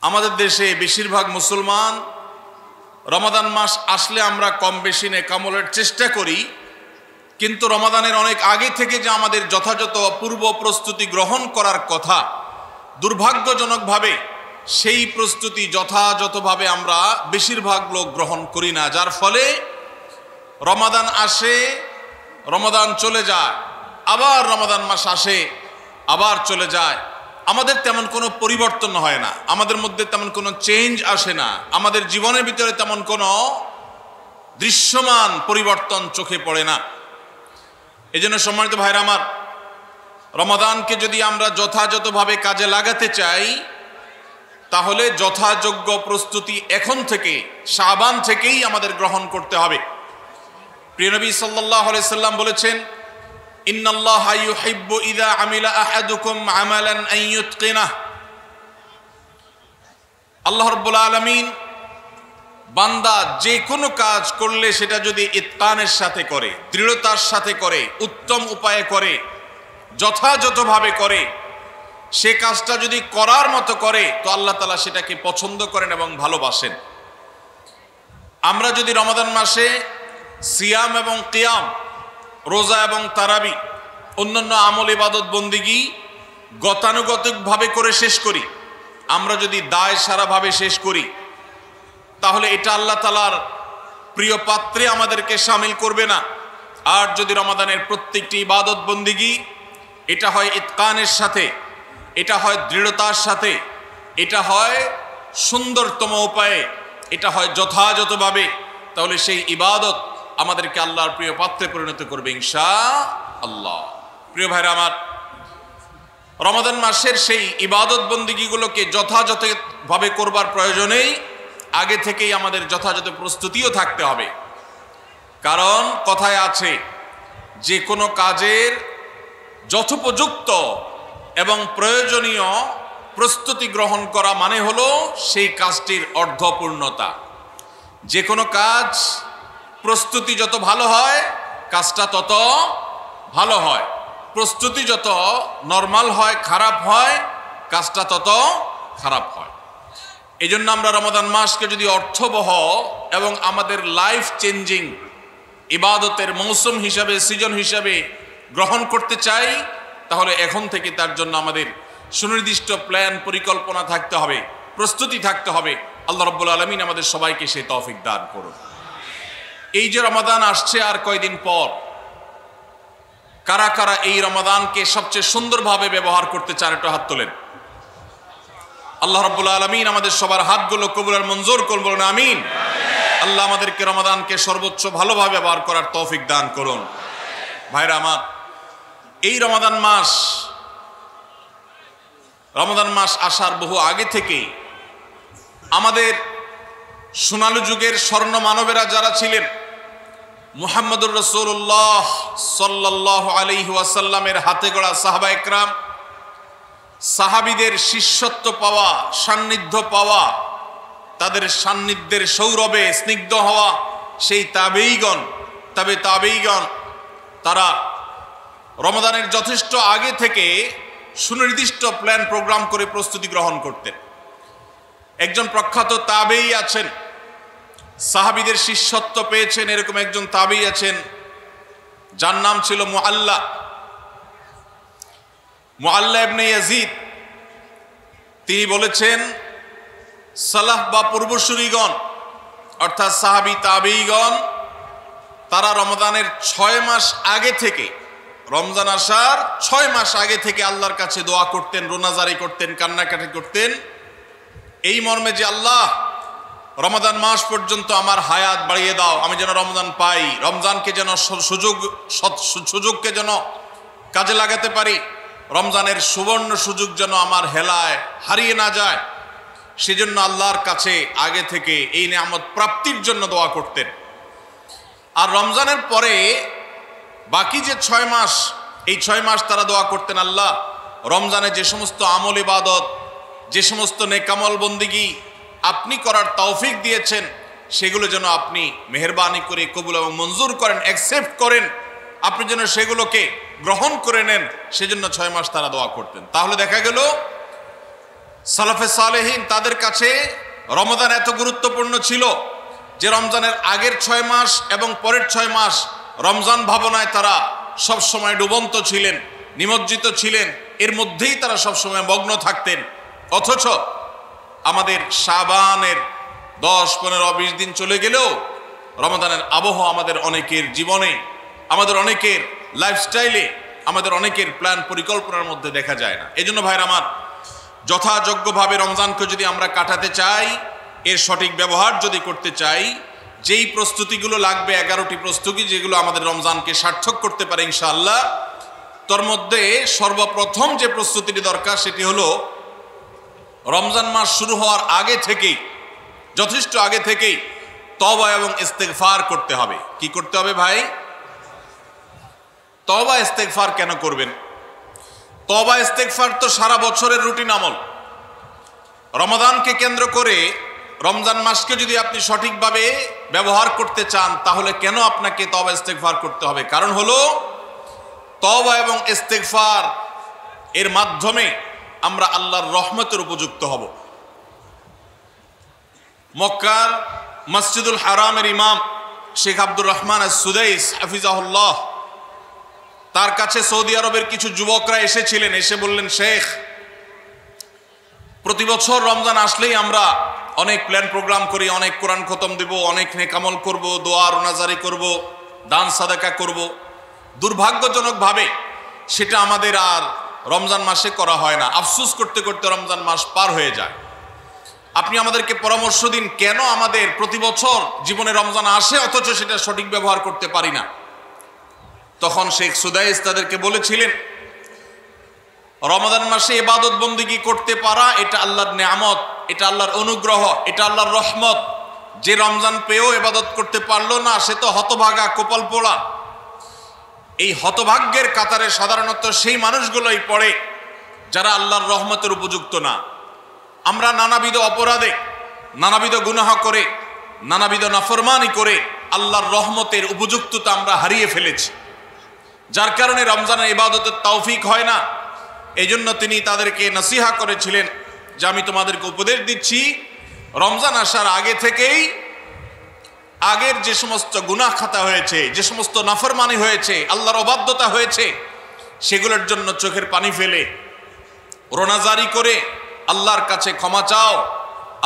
আমাদের দেশে বেশিরভাগ মুসলমান রমাদান মাস আসলে আমরা কম বেশি নেকামলের চেষ্টা করি, কিন্তু রমাদানের অনেক আগে থেকে যে আমাদের যথাযথ পূর্ব প্রস্তুতি গ্রহণ করার কথা, দুর্ভাগ্যজনকভাবে সেই প্রস্তুতি যথাযথভাবে আমরা বেশিরভাগ লোক গ্রহণ করি না, যার ফলে রমাদান আসে, রমাদান চলে যায়, আবার রমাদান মাস আসে, আবার চলে যায়। আমাদের তেমন কোনো পরিবর্তন হয় না, আমাদের মধ্যে তেমন কোনো চেঞ্জ আসে না, আমাদের জীবনের ভিতরে তেমন কোনো দৃশ্যমান পরিবর্তন চোখে পড়ে না। এই জন্য সম্মানিত ভাইরা আমার, রমাদানকে যদি আমরা যথাযথভাবে কাজে লাগাতে চাই, তাহলে যথাযোগ্য প্রস্তুতি এখন থেকে, শাবান থেকেই আমাদের গ্রহণ করতে হবে। প্রিয় নবী সাল্লাল্লাহু আলাইহি সাল্লাম বলেছেন, ইন্নাল্লাহা ইউহিব্বু ইযা আমিলা আহাদুকুম আমালান আন ইউতকিনাহ। আল্লাহ রাব্বুল আলামিন বান্দা যে কোনো কাজ করলে সেটা যদি ইতকানের সাথে করে, দৃঢ়তার সাথে করে, উত্তম উপায়ে করে, যথাযথভাবে করে, সে কাজটা যদি করার মতো করে, তো আল্লাহ তাআলা সেটাকে পছন্দ করেন এবং ভালোবাসেন। আমরা যদি রমাদান মাসে সিয়াম এবং কিয়াম, রোজা এবং তারাবি, অন্যান্য আমল ইবাদত বন্দিগি গতানুগতিকভাবে করে শেষ করি, আমরা যদি দায় সারাভাবে শেষ করি, তাহলে এটা আল্লাহ তাআলার প্রিয় পাত্রে আমাদেরকে শামিল করবে না। আর যদি রমাদানের প্রত্যেকটি ইবাদত বন্দিগি এটা হয় ইতকানের সাথে, এটা হয় দৃঢ়তার সাথে, এটা হয় সুন্দরতম উপায়ে, এটা হয় যথাযথভাবে, তাহলে সেই ইবাদত আমাদেরকে আল্লাহর প্রিয় পাত্রে পরিণত করবে ইনশাআল্লাহ। প্রিয় ভাইরা আমার, রমাদান মাসের সেই ইবাদত বন্দিগিগুলোকে যথাযথভাবে করবার প্রয়োজনেই আগে থেকেই আমাদের যথাযথ প্রস্তুতিও থাকতে হবে। কারণ কথায় আছে, যে কোনো কাজের যথোপযুক্ত এবং প্রয়োজনীয় প্রস্তুতি গ্রহণ করা মানে হলো সেই কাজটির অর্ধপূর্ণতা। যে কোনো কাজ প্রস্তুতি যত ভালো হয়, কাজটা তত ভালো হয়। প্রস্তুতি যত নরমাল হয়, খারাপ হয়, কাজটা তত খারাপ হয়। এই জন্য আমরা রমাদান মাসকে যদি অর্থবহ এবং আমাদের লাইফ চেঞ্জিং ইবাদতের মৌসুম হিসাবে, সিজন হিসাবে গ্রহণ করতে চাই, তাহলে এখন থেকে তার জন্য আমাদের সুনির্দিষ্ট প্ল্যান, পরিকল্পনা থাকতে হবে, প্রস্তুতি থাকতে হবে। আল্লাহ রাব্বুল আলামিন আমাদের সবাইকে সেই তৌফিক দান করুন। এই যে রমাদান আসছে আর কয়দিন পর, কারা কারা এই রমাদানকে সবচেয়ে সুন্দরভাবে ব্যবহার করতে চান, একটু হাত তোলেন। আল্লাহ রাব্বুল আলামিন আমাদের সবার হাতগুলো কবুল আর মঞ্জুর করুন, বলুন আমিন। আল্লাহ আমাদেরকে রমাদানকে সর্বোচ্চ ভালোভাবে ব্যবহার করার তৌফিক দান করুন। ভাইরা আমার, এই রমাদান মাস আসার বহু আগে থেকেই আমাদের সোনালী যুগের স্বর্ণ মানবেরা যারা ছিলেন, মুহাম্মদুর রাসূলুল্লাহ সাল্লাল্লাহু আলাইহি ওয়াসাল্লামের হাতে গড়া সাহাবা একরাম, সাহাবীদের শিষ্যত্ব পাওয়া, সান্নিধ্য পাওয়া, তাদের সান্নিধ্যের সৌরভে স্নিগ্ধ হওয়া সেই তাবেঈগণ, তারা রমাদানের যথেষ্ট আগে থেকে সুনির্দিষ্ট প্ল্যান প্রোগ্রাম করে প্রস্তুতি গ্রহণ করতেন। একজন প্রখ্যাত তাবেঈ আছেন, সাহাবীদের শিষ্যত্ব পেয়েছেন, এরকম একজন তাবেঈ আছেন, যার নাম ছিল মুআল্লা ইবনে ইয়াজিদ। তিনি বলেছেন, সালাফ বা পূর্বসূরীগণ অর্থাৎ সাহাবী তাবেঈগণ, তারা রমাদানের 6 মাস আগে থেকে, রমজান আসার 6 মাস আগে থেকে আল্লাহর কাছে দোয়া করতেন, রোনাজারি করতেন, কান্নাকাটি করতেন, এই মর্মে যে আল্লাহ, রমাদান মাস পর্যন্ত আমার হায়াত বাড়িয়ে দাও, আমি যেন রমজান পাই, রমজানকে যেন সুযোগকে যেন কাজে লাগাতে পারি, রমজানের সুবর্ণ সুযোগ যেন আমার হেলায় হারিয়ে না যায়, সেজন্য আল্লাহর কাছে আগে থেকে এই নিয়ামত প্রাপ্তির জন্য দোয়া করতেন। আর রমজানের পরে বাকি যে 6 মাস, এই 6 মাস তারা দোয়া করতেন, আল্লাহ রমজানে যে সমস্ত আমল ইবাদত, যে সমস্ত নেকামল বন্দিগি আপনি করার তৌফিক দিয়েছেন, সেগুলো যেন আপনি মেহেরবানি করে কবুল এবং মঞ্জুর করেন, অ্যাকসেপ্ট করেন, আপনি যেন সেগুলোকে গ্রহণ করে নেন, সেজন্য 6 মাস তারা দোয়া করতেন। তাহলে দেখা গেল সালাফে সালেহীন তাদের কাছে রমজান এত গুরুত্বপূর্ণ ছিল যে রমজানের আগের 6 মাস এবং পরের 6 মাস রমজান ভাবনায় তারা সব সময় ডুবন্ত ছিলেন, নিমজ্জিত ছিলেন, এর মধ্যেই তারা সব সময় মগ্ন থাকতেন। অথচ আমাদের শাবানের 10, 15, 20 দিন চলে গেলেও রমজানের আবহ আমাদের অনেকের জীবনে, আমাদের অনেকের লাইফস্টাইলে, আমাদের অনেকের প্ল্যান পরিকল্পনার মধ্যে দেখা যায় না। এই জন্য ভাইরা আমার, যথাযোগ্যভাবে রমজানকে যদি আমরা কাটাতে চাই, এর সঠিক ব্যবহার যদি করতে চাই, যেই প্রস্তুতিগুলো লাগবে 11টি প্রস্তুতি যেগুলো আমাদের রমজানকে সার্থক করতে পারে ইনশাআল্লাহ, তার মধ্যে সর্বপ্রথম যে প্রস্তুতিটি দরকার সেটি হলো রমজান মাস শুরু হওয়ার আগে থেকেই, যথেষ্ট আগে থেকেই তওবা এবং ইস্তেগফার করতে হবে। কি করতে হবে ভাই? তওবা ইস্তেগফার কেন করবেন? তওবা ইস্তেগফার তো সারা বছরের রুটিন আমল। রমাদানকে কেন্দ্র করে রমজান মাসকে যদি আপনি সঠিকভাবে ব্যবহার করতে চান, তাহলে কেন আপনাকে তওবা ইস্তেগফার করতে হবে? কারণ হলো তওবা এবং ইস্তেগফার এর মাধ্যমে আমরা আল্লাহর রহমতের উপযুক্ত হব। মক্কার মসজিদুল হারামের ইমাম শেখ আব্দুর রহমান আস-সুদাইস হাফিজাহুল্লাহ, তার কাছে সৌদি আরবের কিছু যুবকরা এসেছিলেন। এসে বললেন, শেখ, প্রতি বছর রমজান আসলেই আমরা অনেক প্ল্যান প্রোগ্রাম করি, অনেক কোরআন খতম দেব, অনেক নেক আমল করব, দোয়া রোনাজারি করব, দান সাদাকা করব। দুর্ভাগ্যজনকভাবে সেটা আমাদের আর রমজান মাসে করা হয় না। আফসোস করতে করতে রমজান মাস পার হয়ে যায়। আপনি আমাদেরকে পরামর্শ দিন, কেন আমাদের প্রতি বছর জীবনে রমজান আসে অথচ সেটা সঠিক ব্যবহার করতে পারি না? তখন শেখ সুদাইস তাদেরকে বলেছিলেন, রমজান মাসে ইবাদত বন্দেগী করতে পারা এটা আল্লাহর নেয়ামত, এটা আল্লাহর অনুগ্রহ, এটা আল্লাহর রহমত। যে রমজান পেয়েও ইবাদত করতে পারলো না, সে তো হতভাগা, কপাল পোড়া। এই হতভাগ্যের কাতারে সাধারণত সেই মানুষগুলোই পড়ে যারা আল্লাহর রহমতের উপযুক্ত না। আমরা নানাবিধ অপরাধে, নানাবিধ গুনাহ করে, নানাবিধ নাফরমানি করে আল্লাহর রহমতের উপযুক্ততা আমরা হারিয়ে ফেলেছি, যার কারণে রমজানের ইবাদতের তৌফিক হয় না। এই জন্য তিনি তাদেরকে নসিহা করেছিলেন যে আমি তোমাদেরকে উপদেশ দিচ্ছি, রমজান আসার আগে থেকেই আগের যে সমস্ত গুনাহ খাতা হয়েছে, যে সমস্ত নাফরমানি হয়েছে, আল্লাহর অবাধ্যতা হয়েছে, সেগুলোর জন্য চোখের পানি ফেলে রোনাজারি করে আল্লাহর কাছে ক্ষমা চাও।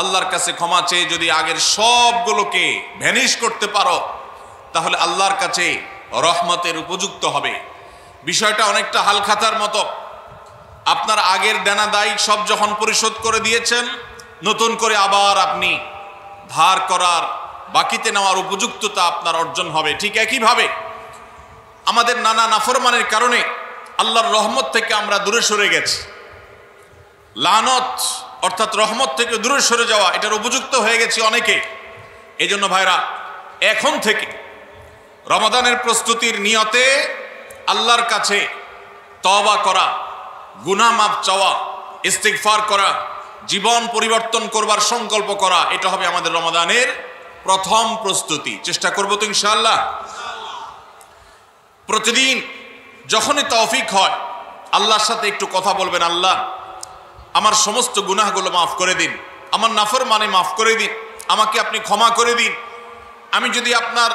আল্লাহর কাছে ক্ষমা চেয়ে যদি আগের সবগুলোকে ভ্যানিশ করতে পারো, তাহলে আল্লাহর কাছে রহমতের উপযুক্ত হবে। বিষয়টা অনেকটা হালখাতার মতো। আপনার আগের দেনা দায় সব যখন পরিশোধ করে দিয়েছেন, নতুন করে আবার আপনি ধার করার, বাকিতে নেওয়ার উপযুক্ততা আপনার অর্জন হবে। ঠিক একইভাবে আমাদের নানা নাফরমানের কারণে আল্লাহর রহমত থেকে আমরা দূরে সরে গেছি। লানত অর্থাৎ রহমত থেকে দূরে সরে যাওয়া, এটার উপযুক্ত হয়ে গেছি অনেকে। এই জন্য ভাইরা, এখন থেকে রমাদানের প্রস্তুতির নিয়তে আল্লাহর কাছে তওবা করা, গুনাহ মাফ চাওয়া, ইস্তিগফার করা, জীবন পরিবর্তন করবার সংকল্প করা, এটা হবে আমাদের রমাদানের প্রথম প্রস্তুতি। চেষ্টা করব তো ইনশাআল্লাহ। প্রতিদিন যখনই তৌফিক হয় আল্লাহর সাথে একটু কথা বলবেন, আল্লাহ আমার সমস্ত গুনাহগুলো মাফ করে দিন, আমার নাফরমানি মাফ করে দিন, আমাকে আপনি ক্ষমা করে দিন। আমি যদি আপনার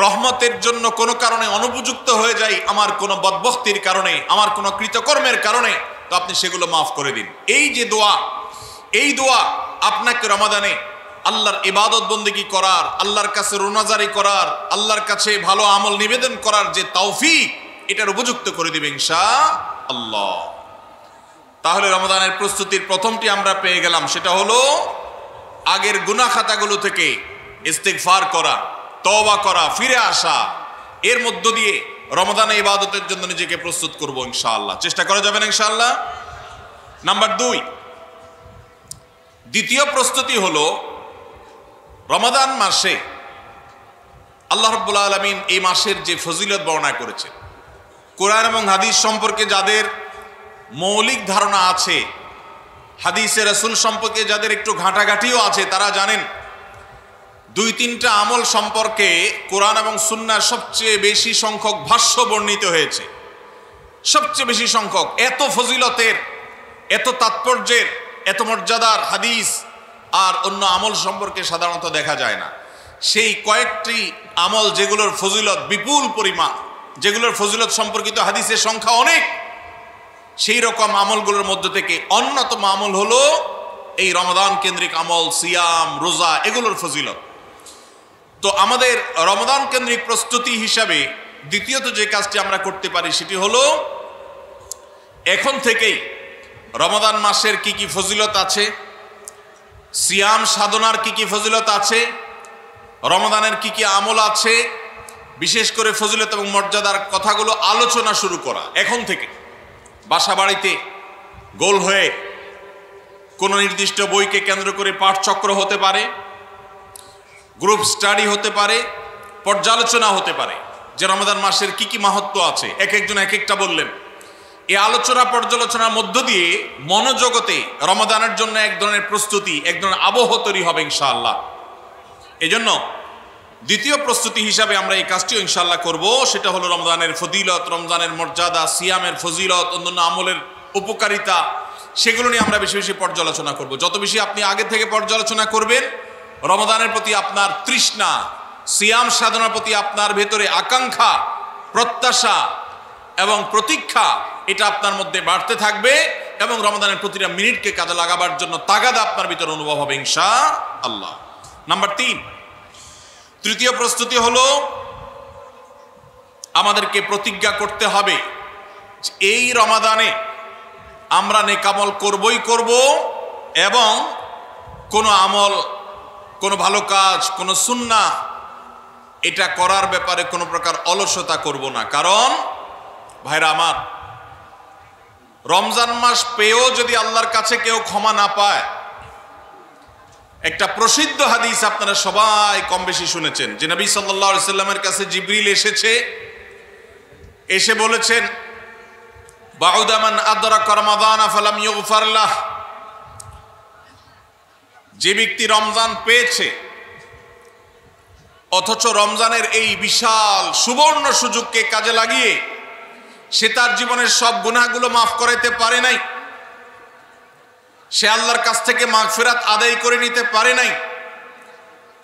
রহমতের জন্য কোনো কারণে অনুপযুক্ত হয়ে যাই, আমার কোনো বদবখতির কারণে, আমার কোনো কৃতকর্মের কারণে, তো আপনি সেগুলো মাফ করে দিন। এই যে দোয়া, এই দোয়া আপনাকে রমাদানে আল্লাহর ইবাদত বন্দেগী করার, আল্লাহর কাছে রোনাজারি করার, আল্লাহর কাছে ভালো আমল নিবেদন করার যে তৌফিক, এটার উপযুক্ত করে দিবে ইনশাআল্লাহ। তাহলে রমাদানের প্রস্তুতির প্রথমটি আমরা পেয়ে গেলাম, সেটা হলো আগের গুনাহ খাতাগুলো থেকে ইস্তিগফার করা, তওবা করা, ফিরে আসা। এর মধ্য দিয়ে রমাদানে ইবাদতের জন্য নিজেকে প্রস্তুত করব ইনশাআল্লাহ। চেষ্টা করা যাবে না ইনশাআল্লাহ। নাম্বার 2, দ্বিতীয় প্রস্তুতি হলো রমাদান মাসে আল্লাহ রাব্বুল আলামিন এই মাসের যে ফজিলত বর্ণনা করেছে, কোরআন এবং হাদিস সম্পর্কে যাদের মৌলিক ধারণা আছে, হাদিসে রাসূল সম্পর্কে যাদের একটু ঘাটাঘাটিও আছে, তারা জানেন 2-3টা আমল সম্পর্কে কোরআন এবং সুন্নাহর সবচেয়ে বেশি সংখ্যক ভাষ্য বর্ণিত হয়েছে। সবচেয়ে বেশি সংখ্যক, এত ফজিলতের, এত তাৎপর্যের, এত মর্যাদার হাদিস আর অন্য আমল সম্পর্কে সাধারণত দেখা যায় না। সেই কয়েকটি আমল যেগুলোর ফজিলত বিপুল পরিমাণ, যেগুলোর ফজিলত সম্পর্কিত হাদিসের সংখ্যা অনেক, সেই রকম আমলগুলোর মধ্য থেকে অন্যতম আমল হলো এই রমাদান কেন্দ্রিক আমল, সিয়াম, রোজা, এগুলোর ফজিলত। তো আমাদের রমাদান কেন্দ্রিক প্রস্তুতি হিসাবে দ্বিতীয়ত যে কাজটি আমরা করতে পারি সেটি হলো এখন থেকেই রমাদান মাসের কি কি ফজিলত আছে, সিয়াম সাধনার কি কি ফজিলত আছে, রমাদানের কি কি আমল আছে, বিশেষ করে ফজিলত এবং মর্যাদার কথাগুলো আলোচনা শুরু করা এখন থেকে। বাসা বাড়িতে গোল হয়ে কোনো নির্দিষ্ট বইকে কেন্দ্র করে পাঠচক্র হতে পারে, গ্রুপ স্টাডি হতে পারে, পর্যালোচনা হতে পারে যে রমাদান মাসের কি কি মাহাত্ম্য আছে, এক একজন এক একটা বললেন। এই আলোচনা পর্যালোচনার মধ্য দিয়ে মনোজগতে রমাদানের জন্য এক ধরনের প্রস্তুতি, এক ধরনের আবহ তৈরি হবে ইনশাআল্লাহ। এজন্য দ্বিতীয় প্রস্তুতি হিসাবে আমরা এই কাজটিও ইনশাআল্লাহ করব, সেটা হলো রমজানের ফজিলত, রমজানের মর্যাদা, সিয়ামের ফজিলত, অন্যান্য আমলের উপকারিতা, সেগুলো নিয়ে আমরা বেশি বেশি পর্যালোচনা করব। যত বেশি আপনি আগে থেকে পর্যালোচনা করবেন, রমাদানের প্রতি আপনার তৃষ্ণা, সিয়াম সাধনার প্রতি আপনার ভেতরে আকাঙ্ক্ষা, প্রত্যাশা এবং প্রতীক্ষা, এটা আপনার মধ্যে বাড়তে থাকবে এবং রমাদানের প্রতিটা মিনিটকে কাজে লাগাবার জন্য তাগাদা আপনার ভিতরে অনুভব হবে ইনশাআল্লাহ। নাম্বার 3, তৃতীয় প্রস্তুতি হলো আমাদেরকে প্রতিজ্ঞা করতে হবে এই রমাদানে আমরা নেকামল করবই করব এবং কোনো আমল, কোনো ভালো কাজ, কোনো সুন্নাহ এটা করার ব্যাপারে কোনো প্রকার অলসতা করব না। কারণ ভাইরা আমার, রমজান মাস পেয়েও যদি আল্লাহর কাছে কেউ ক্ষমা না পায়, একটা প্রসিদ্ধ হাদিস আপনারা সবাই কম বেশি শুনেছেন যে নবী সাল্লাল্লাহু আলাইহি সাল্লামের কাছে জিবরিল এসে বলেছেন, বাউদা মান আদরাকা রমাদানা ফালাম ইউগফার লাহ, যে ব্যক্তি রমজান পেয়েছে অথচ রমজানের এই বিশাল সুবর্ণ সুযোগকে কাজে লাগিয়ে সে তার জীবনের সব গুনাহগুলো মাফ করাইতে পারে নাই, সে আল্লাহর কাছ থেকে মাগফিরাত আদায় করে নিতে পারে নাই,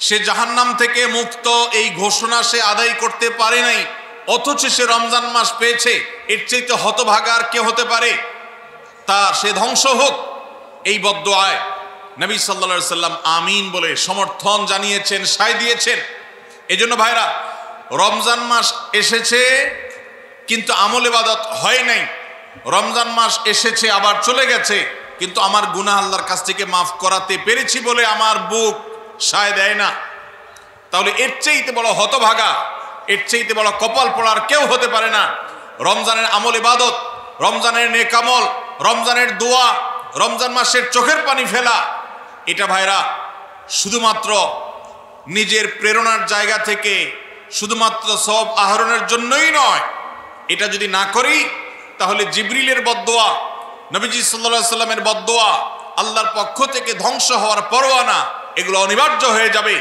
সে জাহান্নাম থেকে মুক্ত এই ঘোষণা সে আদায় করতে পারে নাই, অথচ সে রমজান মাস পেয়েছে, এর চাইতে হতভাগা আর কে হতে পারে? সে ধ্বংস হোক, এই বদদুআয় নবী সাল্লাল্লাহু আলাইহি সাল্লাম আমিন বলে সমর্থন জানিয়েছেন, সায় দিয়েছেন। এজন্য ভাইরা, রমজান মাস এসেছে কিন্তু আমল ইবাদত হয় নাই, রমজান মাস এসেছে আবার চলে গেছে কিন্তু আমার গুনাহ আল্লাহর কাছ থেকে মাফ করাতে পেরেছি বলে আমার বুক সায় দেয় না, তাহলে এর চাইতে বড় হতভাগা, এর চাইতে বড় কপাল পড়ার কেউ হতে পারে না। রমজানের আমল ইবাদত, রমজানের নেক আমল, রমজানের দোয়া, রমজান মাসের চোখের পানি ফেলা, এটা ভাইরা শুধুমাত্র নিজের প্রেরণার জায়গা থেকে শুধুমাত্র সওয়াব আহরণের জন্যই নয়। এটা যদি না করি তাহলে জিবরিলের বদদোয়া, নবীজি সাল্লাল্লাহু আলাইহি সাল্লামের বদদোয়া, আল্লাহর পক্ষ থেকে ধ্বংস হওয়ার পরোয়ানা, এগুলো অনিবার্য হয়ে যাবে।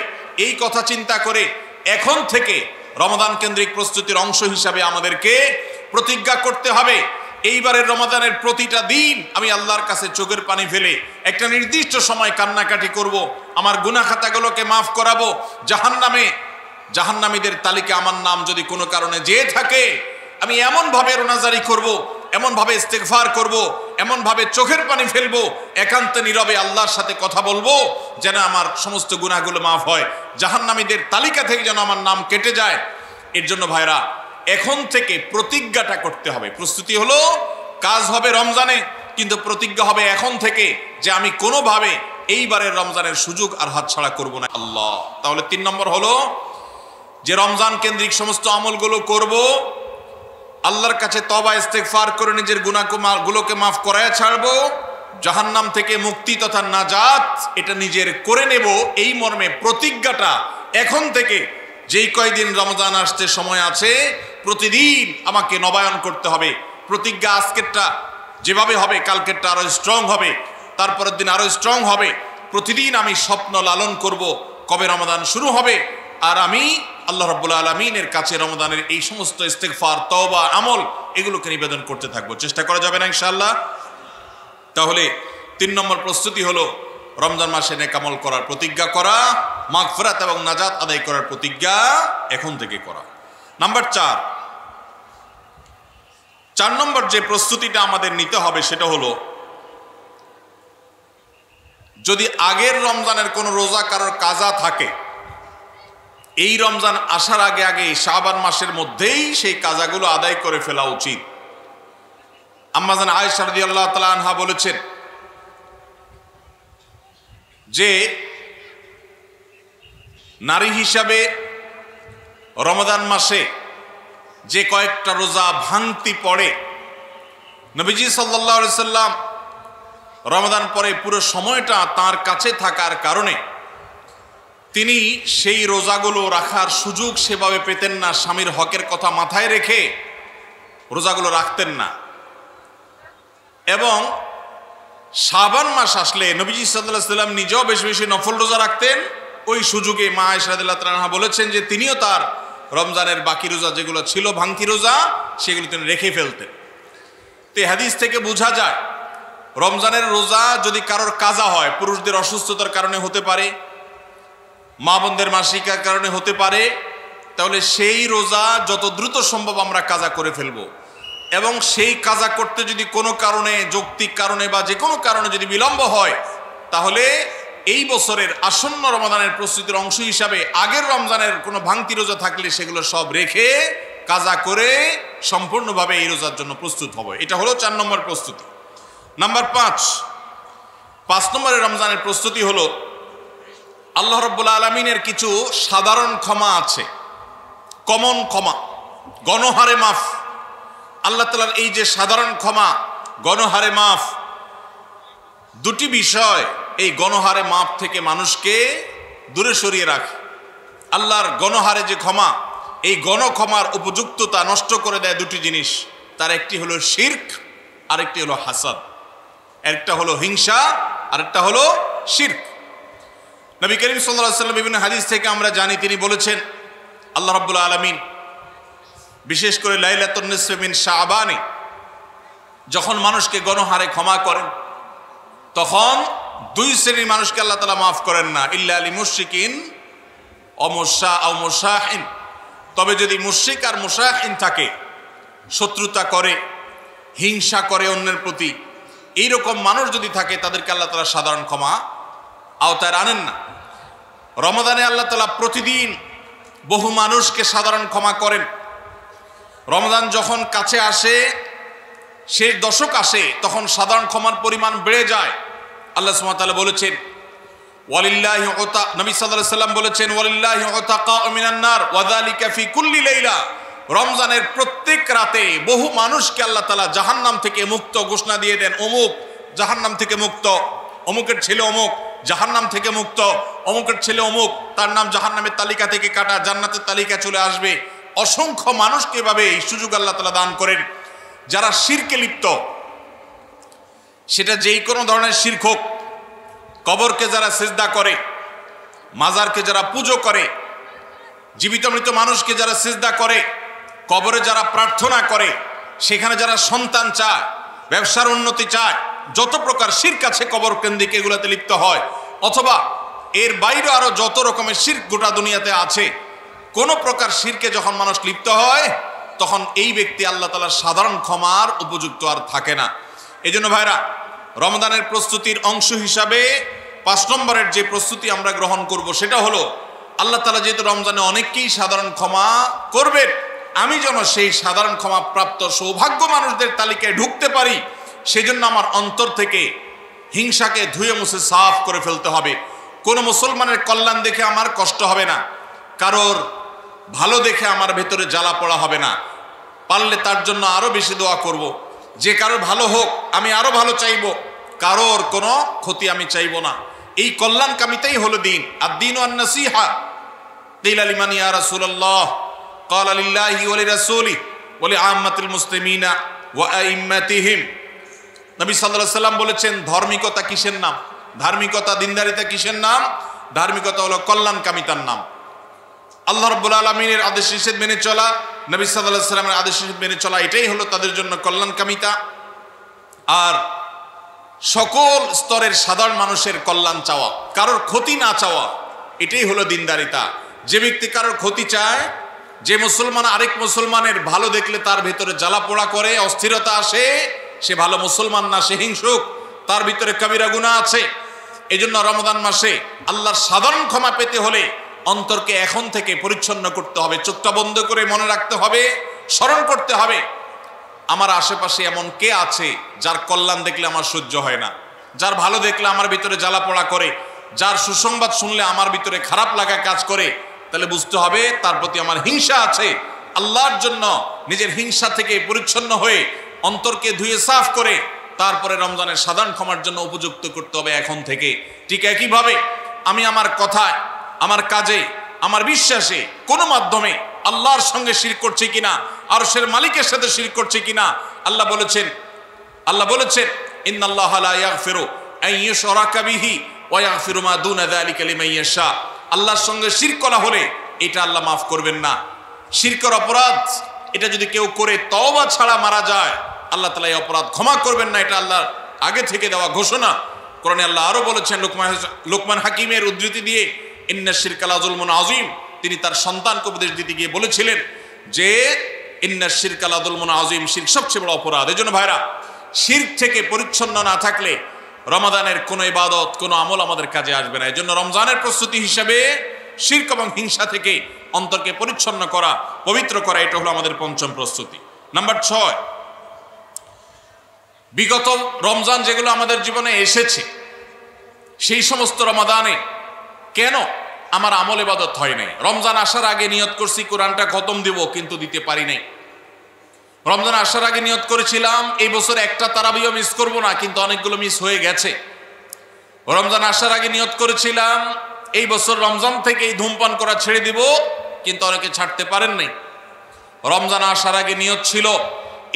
এই কথা চিন্তা করে এখন থেকে রমাদান কেন্দ্রিক প্রস্তুতির অংশ হিসাবে আমাদেরকে প্রতিজ্ঞা করতে হবে, এইবারের রমাদানের প্রতিটা দিন আমি আল্লাহর কাছে চোখের পানি ফেলে একটা নির্দিষ্ট সময় কান্নাকাটি করব, আমার গুনাহ খাতাগুলোকে মাফ করাবো, জাহান্নামীদের তালিকা আমার নাম যদি কোনো কারণে যেয়ে থাকে, আমি এমনভাবে রোনাজারি করব, এমনভাবে ইস্তেগফার করব, এমনভাবে চোখের পানি ফেলবো, একান্ত নীরবে আল্লাহর সাথে কথা বলবো যেন আমার সমস্ত গুনাহগুলো মাফ হয়, জাহান্নামীদের তালিকা থেকে যেন আমার নাম কেটে যায়। এর জন্য ভাইরা এখন থেকে প্রতিজ্ঞাটা করতে হবে। প্রস্তুতি হলো কাজ হবে রমজানে, কিন্তু প্রতিজ্ঞা হবে এখন থেকে যে আমি কোনোভাবে এইবারের রমজানের সুযোগ আর হাতছাড়া করব না। আল্লাহ, তাহলে 3 নম্বর হলো যে রমজান কেন্দ্রিক সমস্ত আমলগুলো করব, আল্লাহর কাছে তওবা ইস্তেগফার করে নিজের গুনাহগুলোকে মাফ করায় ছাড়বো, জাহান্নাম থেকে মুক্তি তথা নাজাত এটা নিজের করে নেব, এই মর্মে প্রতিজ্ঞাটা এখন থেকে যেই কয়দিন রমজান আসতে সময় আছে প্রতিদিন আমাকে নবায়ন করতে হবে। প্রতিজ্ঞা আজকেরটা যেভাবে হবে কালকেরটা আরো স্ট্রং হবে, তারপরের দিন আরো স্ট্রং হবে। প্রতিদিন আমি স্বপ্ন লালন করব কবে রমাদান শুরু হবে, আর আমি আল্লাহ রাব্বুল আলামিনের কাছে রমাদানের এই সমস্ত ইস্তেগফার, তওবা, আমল এগুলোকে নিবেদন করতে থাকবো। চেষ্টা করা যাবে না ইনশাআল্লাহ? তাহলে 3 নম্বর প্রস্তুতি হলো রমজান মাসে নেকামল করার প্রতিজ্ঞা করা, মাগফিরাত এবং নাজাত আদায় করার প্রতিজ্ঞা এখন থেকে করা। নাম্বার 4 নম্বর যে প্রস্তুতিটা আমাদের নিতে হবে সেটা হলো, যদি আগের রমজানের কোনো রোজা কারোর কাজা থাকে, এই রমজান আসার আগে আগে শাবান মাসের মধ্যেই সেই কাজাগুলো আদায় করে ফেলা উচিত। আম্মা জান আয়েশা রাদিয়াল্লাহু তাআলা আনহা বলেছেন যে নারী হিসাবে রমাদান মাসে যে কয়েকটা রোজা ভাঙতি পড়ে, নবীজি সাল্লাল্লাহু আলাইহি সাল্লাম রমাদান পরে পুরো সময়টা তার কাছে থাকার কারণে তিনি সেই রোজাগুলো রাখার সুযোগ সেভাবে পেতেন না। স্বামীর হকের কথা মাথায় রেখে রোজাগুলো রাখতেন না। এবং শাবান মাস আসলে নবীজি সাল্লাল্লাহু আলাইহি সাল্লাম নিজেও বেশি বেশি নফল রোজা রাখতেন। ওই সুযোগে মা আয়েশা রাদিয়াল্লাহু তাআলা আনহা বলেছেন যে তিনিও তার রমজানের বাকি রোজা যেগুলো ছিল ভাঙতি রোজা, সেগুলো তিনি রেখে ফেলতেন। তো এই হাদিস থেকে বোঝা যায় রমজানের রোজা যদি কারোর কাজা হয়, পুরুষদের অসুস্থতার কারণে হতে পারে, মা বোনদের মাসিকার কারণে হতে পারে, তাহলে সেই রোজা যত দ্রুত সম্ভব আমরা কাজা করে ফেলবো। এবং সেই কাজা করতে যদি কোনো কারণে, যৌক্তিক কারণে বা যে কোনো কারণে যদি বিলম্ব হয়, তাহলে এই বছরের আসন্ন রমাদানের প্রস্তুতির অংশ হিসাবে আগের রমজানের কোনো ভাঙতি রোজা থাকলে সেগুলো সব রেখে কাজা করে সম্পূর্ণভাবে এই রোজার জন্য প্রস্তুত হবে। এটা হলো 4 নম্বর প্রস্তুতি। নাম্বার 5 নম্বরের রমজানের প্রস্তুতি হলো, আল্লাহ রাব্বুল আলামিনের কিছু সাধারণ ক্ষমা আছে, কমন ক্ষমা, গণহারে মাফ। আল্লাহ তাআলার এই যে সাধারণ ক্ষমা, গণহারে মাফ, দুটি বিষয় এই গণহারে মাফ থেকে মানুষকে দূরে সরিয়ে রাখে। আল্লাহর গণহারে যে ক্ষমা, এই গণক্ষমার উপযুক্ততা নষ্ট করে দেয় দুটি জিনিস। তার একটি হলো শিরক, আরেকটি হলো হাসাদ। একটা হলো হিংসা, আরেকটা হলো শিরক। নবী করিম সাল্লাল্লাহু আলাইহি ওয়াসাল্লাম বিভিন্ন হাদিস থেকে আমরা জানি, তিনি বলেছেন আল্লাহ রাব্বুল আলামিন বিশেষ করে লাইলাতুন নিসফি মিন শাবানে যখন মানুষকে গণহারে ক্ষমা করেন, তখন 2 শ্রেণীর মানুষকে আল্লাহ তাআলা মাফ করেন না, ইল্লা লিল মুশরিকিন ও মুশাহিন। তবে যদি মুশরিক আর মুশাহিন থাকে, শত্রুতা করে, হিংসা করে অন্যের প্রতি, এইরকম মানুষ যদি থাকে, তাদেরকে আল্লাহ তাআলা সাধারণ ক্ষমা আওতায় আনেন না। রমাদানে আল্লাহ তাআলা প্রতিদিন বহু মানুষকে সাধারণ ক্ষমা করেন। রমজান যখন কাছে আসে, শেষ দশক আসে, তখন সাধারণ ক্ষমার পরিমাণ বেড়ে যায়। আল্লাহ সুবহানাহু ওয়া তাআলা বলেছেন ওয়ালিল্লাহি নবী সাল্লাল্লাহু আলাইহি সাল্লাম বলেছেন ওয়ালিল্লাহি উতাকাউ মিনান নার ওয়া যালিকা ফি কুল্লি লাইলা। রমজানের প্রত্যেক রাতে বহু মানুষকে আল্লাহ তাআলা জাহান্নাম থেকে মুক্ত ঘোষণা দিয়ে দেন। অমুক জাহান্নাম থেকে মুক্ত, অমুকের ছেলে অমুক জাহান্নাম থেকে মুক্ত, অমুকের ছেলে অমুক, তার নাম জাহান্নামের তালিকা থেকে কাটা, জান্নাতের তালিকা চলে আসবে। অসংখ্য মানুষকে এভাবে এই সুযোগ আল্লাহ তাআলা দান করেন। যারা শিরকে লিপ্ত, সেটা যেই কোনো ধরনের শিরক হোক, কবরকে যারা সিজদা করে, মাজারকে যারা পুজো করে, জীবিত মৃত মানুষকে যারা সিজদা করে, কবরে যারা প্রার্থনা করে, সেখানে যারা সন্তান চায়, ব্যবসার উন্নতি চায়, যত প্রকার শিরক আছে কবর কেন্দ্রিক এগুলোতে লিপ্ত হয়, অথবা এর বাইরে আরো যত রকমের শিরক গোটা দুনিয়াতে আছে, কোন প্রকার শিরকে যখন মানুষ লিপ্ত হয়, তখন এই ব্যক্তি আল্লাহ তাআলার সাধারণ ক্ষমার উপযুক্ত আর থাকে না। এই জন্য ভাইরা, রমজানের প্রস্তুতির অংশ হিসাবে 5 নম্বরের যে প্রস্তুতি আমরা গ্রহণ করব, সেটা হলো আল্লাহ তাআলা যেহেতু রমজানে অনেককেই সাধারণ ক্ষমা করবেন, আমি যেন সেই সাধারণ ক্ষমা প্রাপ্ত সৌভাগ্য মানুষদের তালিকায় ঢুকতে পারি, সেজন্য আমার অন্তর থেকে হিংসাকে ধুয়ে মুছে সাফ করে ফেলতে হবে। কোনো মুসলমানের কল্যাণ দেখে আমার কষ্ট হবে না, কারোর ভালো দেখে আমার ভেতরে জ্বালা পড়া হবে না। পারলে তার জন্য আরো বেশি দোয়া করব, যে কারোর ভালো হোক আমি আরো ভালো চাইব, কারোর কোনো ক্ষতি আমি চাইব না। এই কল্যাণকামিতাই হলো দিন। আদ-দীনু আন-নাসীহা। কিলা লিমান ইয়া রাসূলুল্লাহ? ক্বালা লিল্লাহি ওয়া লিরাসূলিহি ওয়া লিআম্মাতিল মুসলিমিনা ওয়া আইম্মাতিহিম। নবী সাল্লাল্লাহু আলাইহি সাল্লাম বলেছেন, ধার্মিকতা কিসের নাম? ধার্মিকতা, দিনদারিতা কিসের নাম? ধার্মিকতা হলো কল্যাণকামিতার নাম। আল্লাহ রাব্বুল আলামিনের আদেশ নিষেধ মেনে চলা, নবী সাল্লাল্লাহু আলাইহি সাল্লামের আদেশ নিষেধ মেনে চলা, এটাই হলো তাদের জন্য কল্যাণকামিতা। আর সকল স্তরের সাধারণ মানুষের কল্যাণ চাওয়া, কারোর ক্ষতি না চাওয়া, এটাই হলো দিনদারিতা। যে ব্যক্তি কারোর ক্ষতি চায়, যে মুসলমান আরেক মুসলমানের ভালো দেখলে তার ভেতরে জ্বালা পোড়া করে, অস্থিরতা আসে, সে ভালো মুসলমান না, সে হিংসুক, তার ভিতরে কবিরা গুনাহ আছে। এই জন্য রমজান মাসে আল্লাহর সাধারণ ক্ষমা পেতে হলে অন্তরকে এখন থেকে পরিচ্ছন্ন করতে হবে, চোখটা বন্ধ করে মনে রাখতে হবে, স্মরণ করতে হবে আমার আশেপাশে এমন কে আছে যার কল্যাণ দেখলে আমার সহ্য হয় না, যার ভালো দেখলে আমার ভিতরে জ্বালা পোড়া করে, যার সুসংবাদ শুনলে আমার ভিতরে খারাপ লাগা কাজ করে। তাহলে বুঝতে হবে তার প্রতি আমার হিংসা আছে। আল্লাহর জন্য নিজের হিংসা থেকে পরিচ্ছন্ন হয়ে অন্তরকে ধুয়ে সাফ করে তারপরে রমজানের সাধারণ ক্ষমার জন্য উপযুক্ত করতে হবে এখন থেকে। ঠিক একইভাবে আমি আমার কথায়, আমার কাজে, আমার বিশ্বাসে কোনো মাধ্যমে আল্লাহর সঙ্গে শিরক করছি কিনা, আরশের মালিকের সাথে শিরক করছি কিনা, আল্লাহ বলেছেন ইন্নাল্লাহা লা ইয়াগফিরু আন ইউশরাকা বিহি ওয়া ইয়াগফিরু মা দুনা যালিকা লিমান ইয়াশা। আল্লাহর সঙ্গে শিরক করা হলে এটা আল্লাহ মাফ করবেন না। শিরকের অপরাধ এটা যদি কেউ করে তওবা ছাড়া মারা যায়, আল্লাহ তাআলা এই অপরাধ ক্ষমা করবেন না, এটা আল্লাহর আগে থেকে দেওয়া ঘোষণা। কোরআনে আল্লাহ আরো বলেছেন লোকমান হাকিমের উদ্ধৃতি দিয়ে, ইন্নাশ শিরকা লাযুলমুন আযীম। তিনি তার সন্তানকে উপদেশ দিতে গিয়ে বলেছিলেন যে ইন্নাশ শিরকা লাযুলমুন আযীম, শিরক সবচেয়ে বড় অপরাধ। এজন্য ভাইরা, শিরক থেকে পরিচ্ছন্ন না থাকলে রমাদানের কোনো ইবাদত, কোনো আমল আমাদের কাজে আসবে না। এজন্য রমজানের প্রস্তুতি হিসাবে শিরক এবং হিংসা থেকে অন্তরকে পরিচ্ছন্ন করা, পবিত্র করা, এটা হলো আমাদের পঞ্চম প্রস্তুতি। নাম্বার 6, বিগত রমজান যেগুলো আমাদের জীবনে এসেছে, সেই সমস্ত রমাদানে কেন আমার আমল ইবাদত হয় নাই? রমজান আসার আগে নিয়ত করছি কোরআনটা খতম দিব, কিন্তু দিতে পারি নাই। রমজান আসার আগে নিয়ত করেছিলাম এই বছর একটা তারাবিও মিস করব না, কিন্তু অনেকগুলো মিস হয়ে গেছে। রমজান আসার আগে নিয়ত করেছিলাম এই বছর রমজান থেকেই ধূমপান করা ছেড়ে দিব, কিন্তু অনেকে ছাড়তে পারেন নাই। রমজান আসার আগে নিয়ত ছিল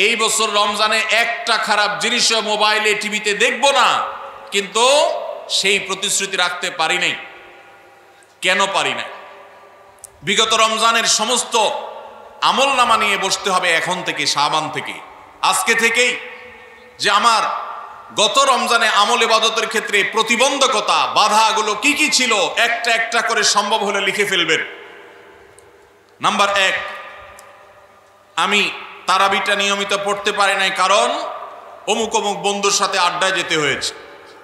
এই বছর রমজানে একটা খারাপ জিনিসও মোবাইলে, টিভিতে দেখব না, কিন্তু সেই প্রতিশ্রুতি রাখতে পারি নাই। কেন পারি নাই? বিগত রমজানের সমস্ত আমল নামা নিয়ে বসতে হবে এখন থেকে, শাবান থেকে, আজকে থেকেই, যে আমার গত রমজানে আমল ইবাদতের ক্ষেত্রে প্রতিবন্ধকতা, বাধাগুলো কি কি ছিল, একটা একটা করে সম্ভব হলে লিখে ফেলবেন। নাম্বার 1, আমি তারাবিটা নিয়মিত পড়তে পারি নাই, কারণ অমুক অমুক বন্ধুর সাথে আড্ডায় যেতে হয়েছে,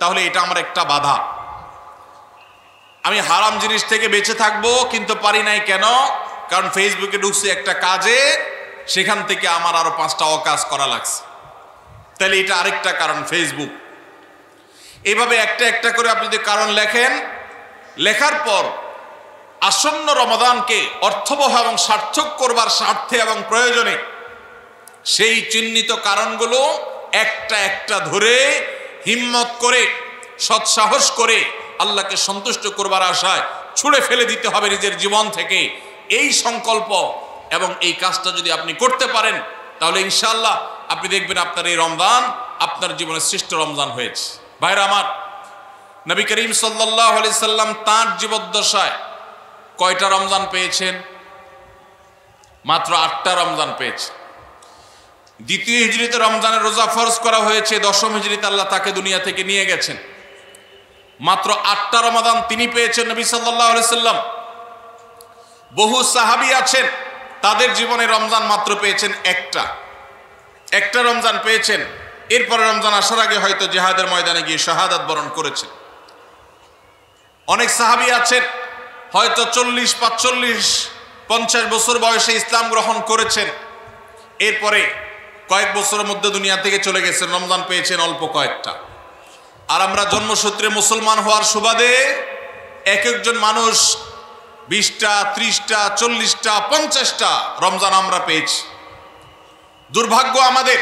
তাহলে এটা আমার একটা বাধা। আমি হারাম জিনিস থেকে বেঁচে থাকবো, কিন্তু পারি নাই কেন? কারণ ফেসবুকে ঢুকছি একটা কাজে, সেখান থেকে আমার আরো 5টা অকাজ করা লাগছে, তাহলে এটা আরেকটা কারণ, ফেসবুক। এইভাবে একটা একটা করে আপনি যদি কারণ লেখেন, লেখার পর আসন্ন রমাদানকে অর্থবহ এবং সার্থক করবার স্বার্থে এবং প্রয়োজনে সেই চিহ্নিত কারণগুলো একটা একটা ধরে হিম্মত করে, সৎসাহস করে আল্লাহকে সন্তুষ্ট করবার আশায় ছুঁড়ে ফেলে দিতে হবে নিজের জীবন থেকে। এই সংকল্প এবং এই কাজটা যদি আপনি করতে পারেন, তাহলে ইনশাআল্লাহ আপনি দেখবেন আপনার এই রমজান আপনার জীবনের শ্রেষ্ঠ রমজান হয়েছে। ভাইরা আমার, নবী করিম সাল্লাল্লাহু আলাইহি সাল্লাম তাঁর জীবদ্দশায় কয়টা রমজান পেয়েছেন? মাত্র 8টা রমজান পেয়েছেন। দ্বিতীয় হিজরিতে রমজানের রোজা ফরজ করা হয়েছে, দশম হিজরিতে আল্লাহ তাকে দুনিয়া থেকে নিয়ে গেছেন। মাত্র 8টা রমাদান তিনি পেয়েছেন নবী সাল্লাল্লাহু আলাইহি সাল্লাম। বহু সাহাবী আছেন তাদের জীবনে রমজান মাত্র পেয়েছেন একটা রমজান পেয়েছেন। এরপরে রমজান আসার আগে হয়তো জিহাদের ময়দানে গিয়ে শাহাদাত বরণ করেছেন। অনেক সাহাবী আছেন হয়তো 40, 45, 50 বছর বয়সে ইসলাম গ্রহণ করেছেন, এরপরে কয়েক বছরের মধ্যে দুনিয়া থেকে চলে গেছেন, রমজান পেয়েছেন অল্প কয়েকটা। আর আমরা জন্মসূত্রে মুসলমান হওয়ার সুবাদে এক একজন মানুষ 20টা, 30টা, 40টা, 50টা রমজান আমরা পেয়েছি। দুর্ভাগ্য আমাদের,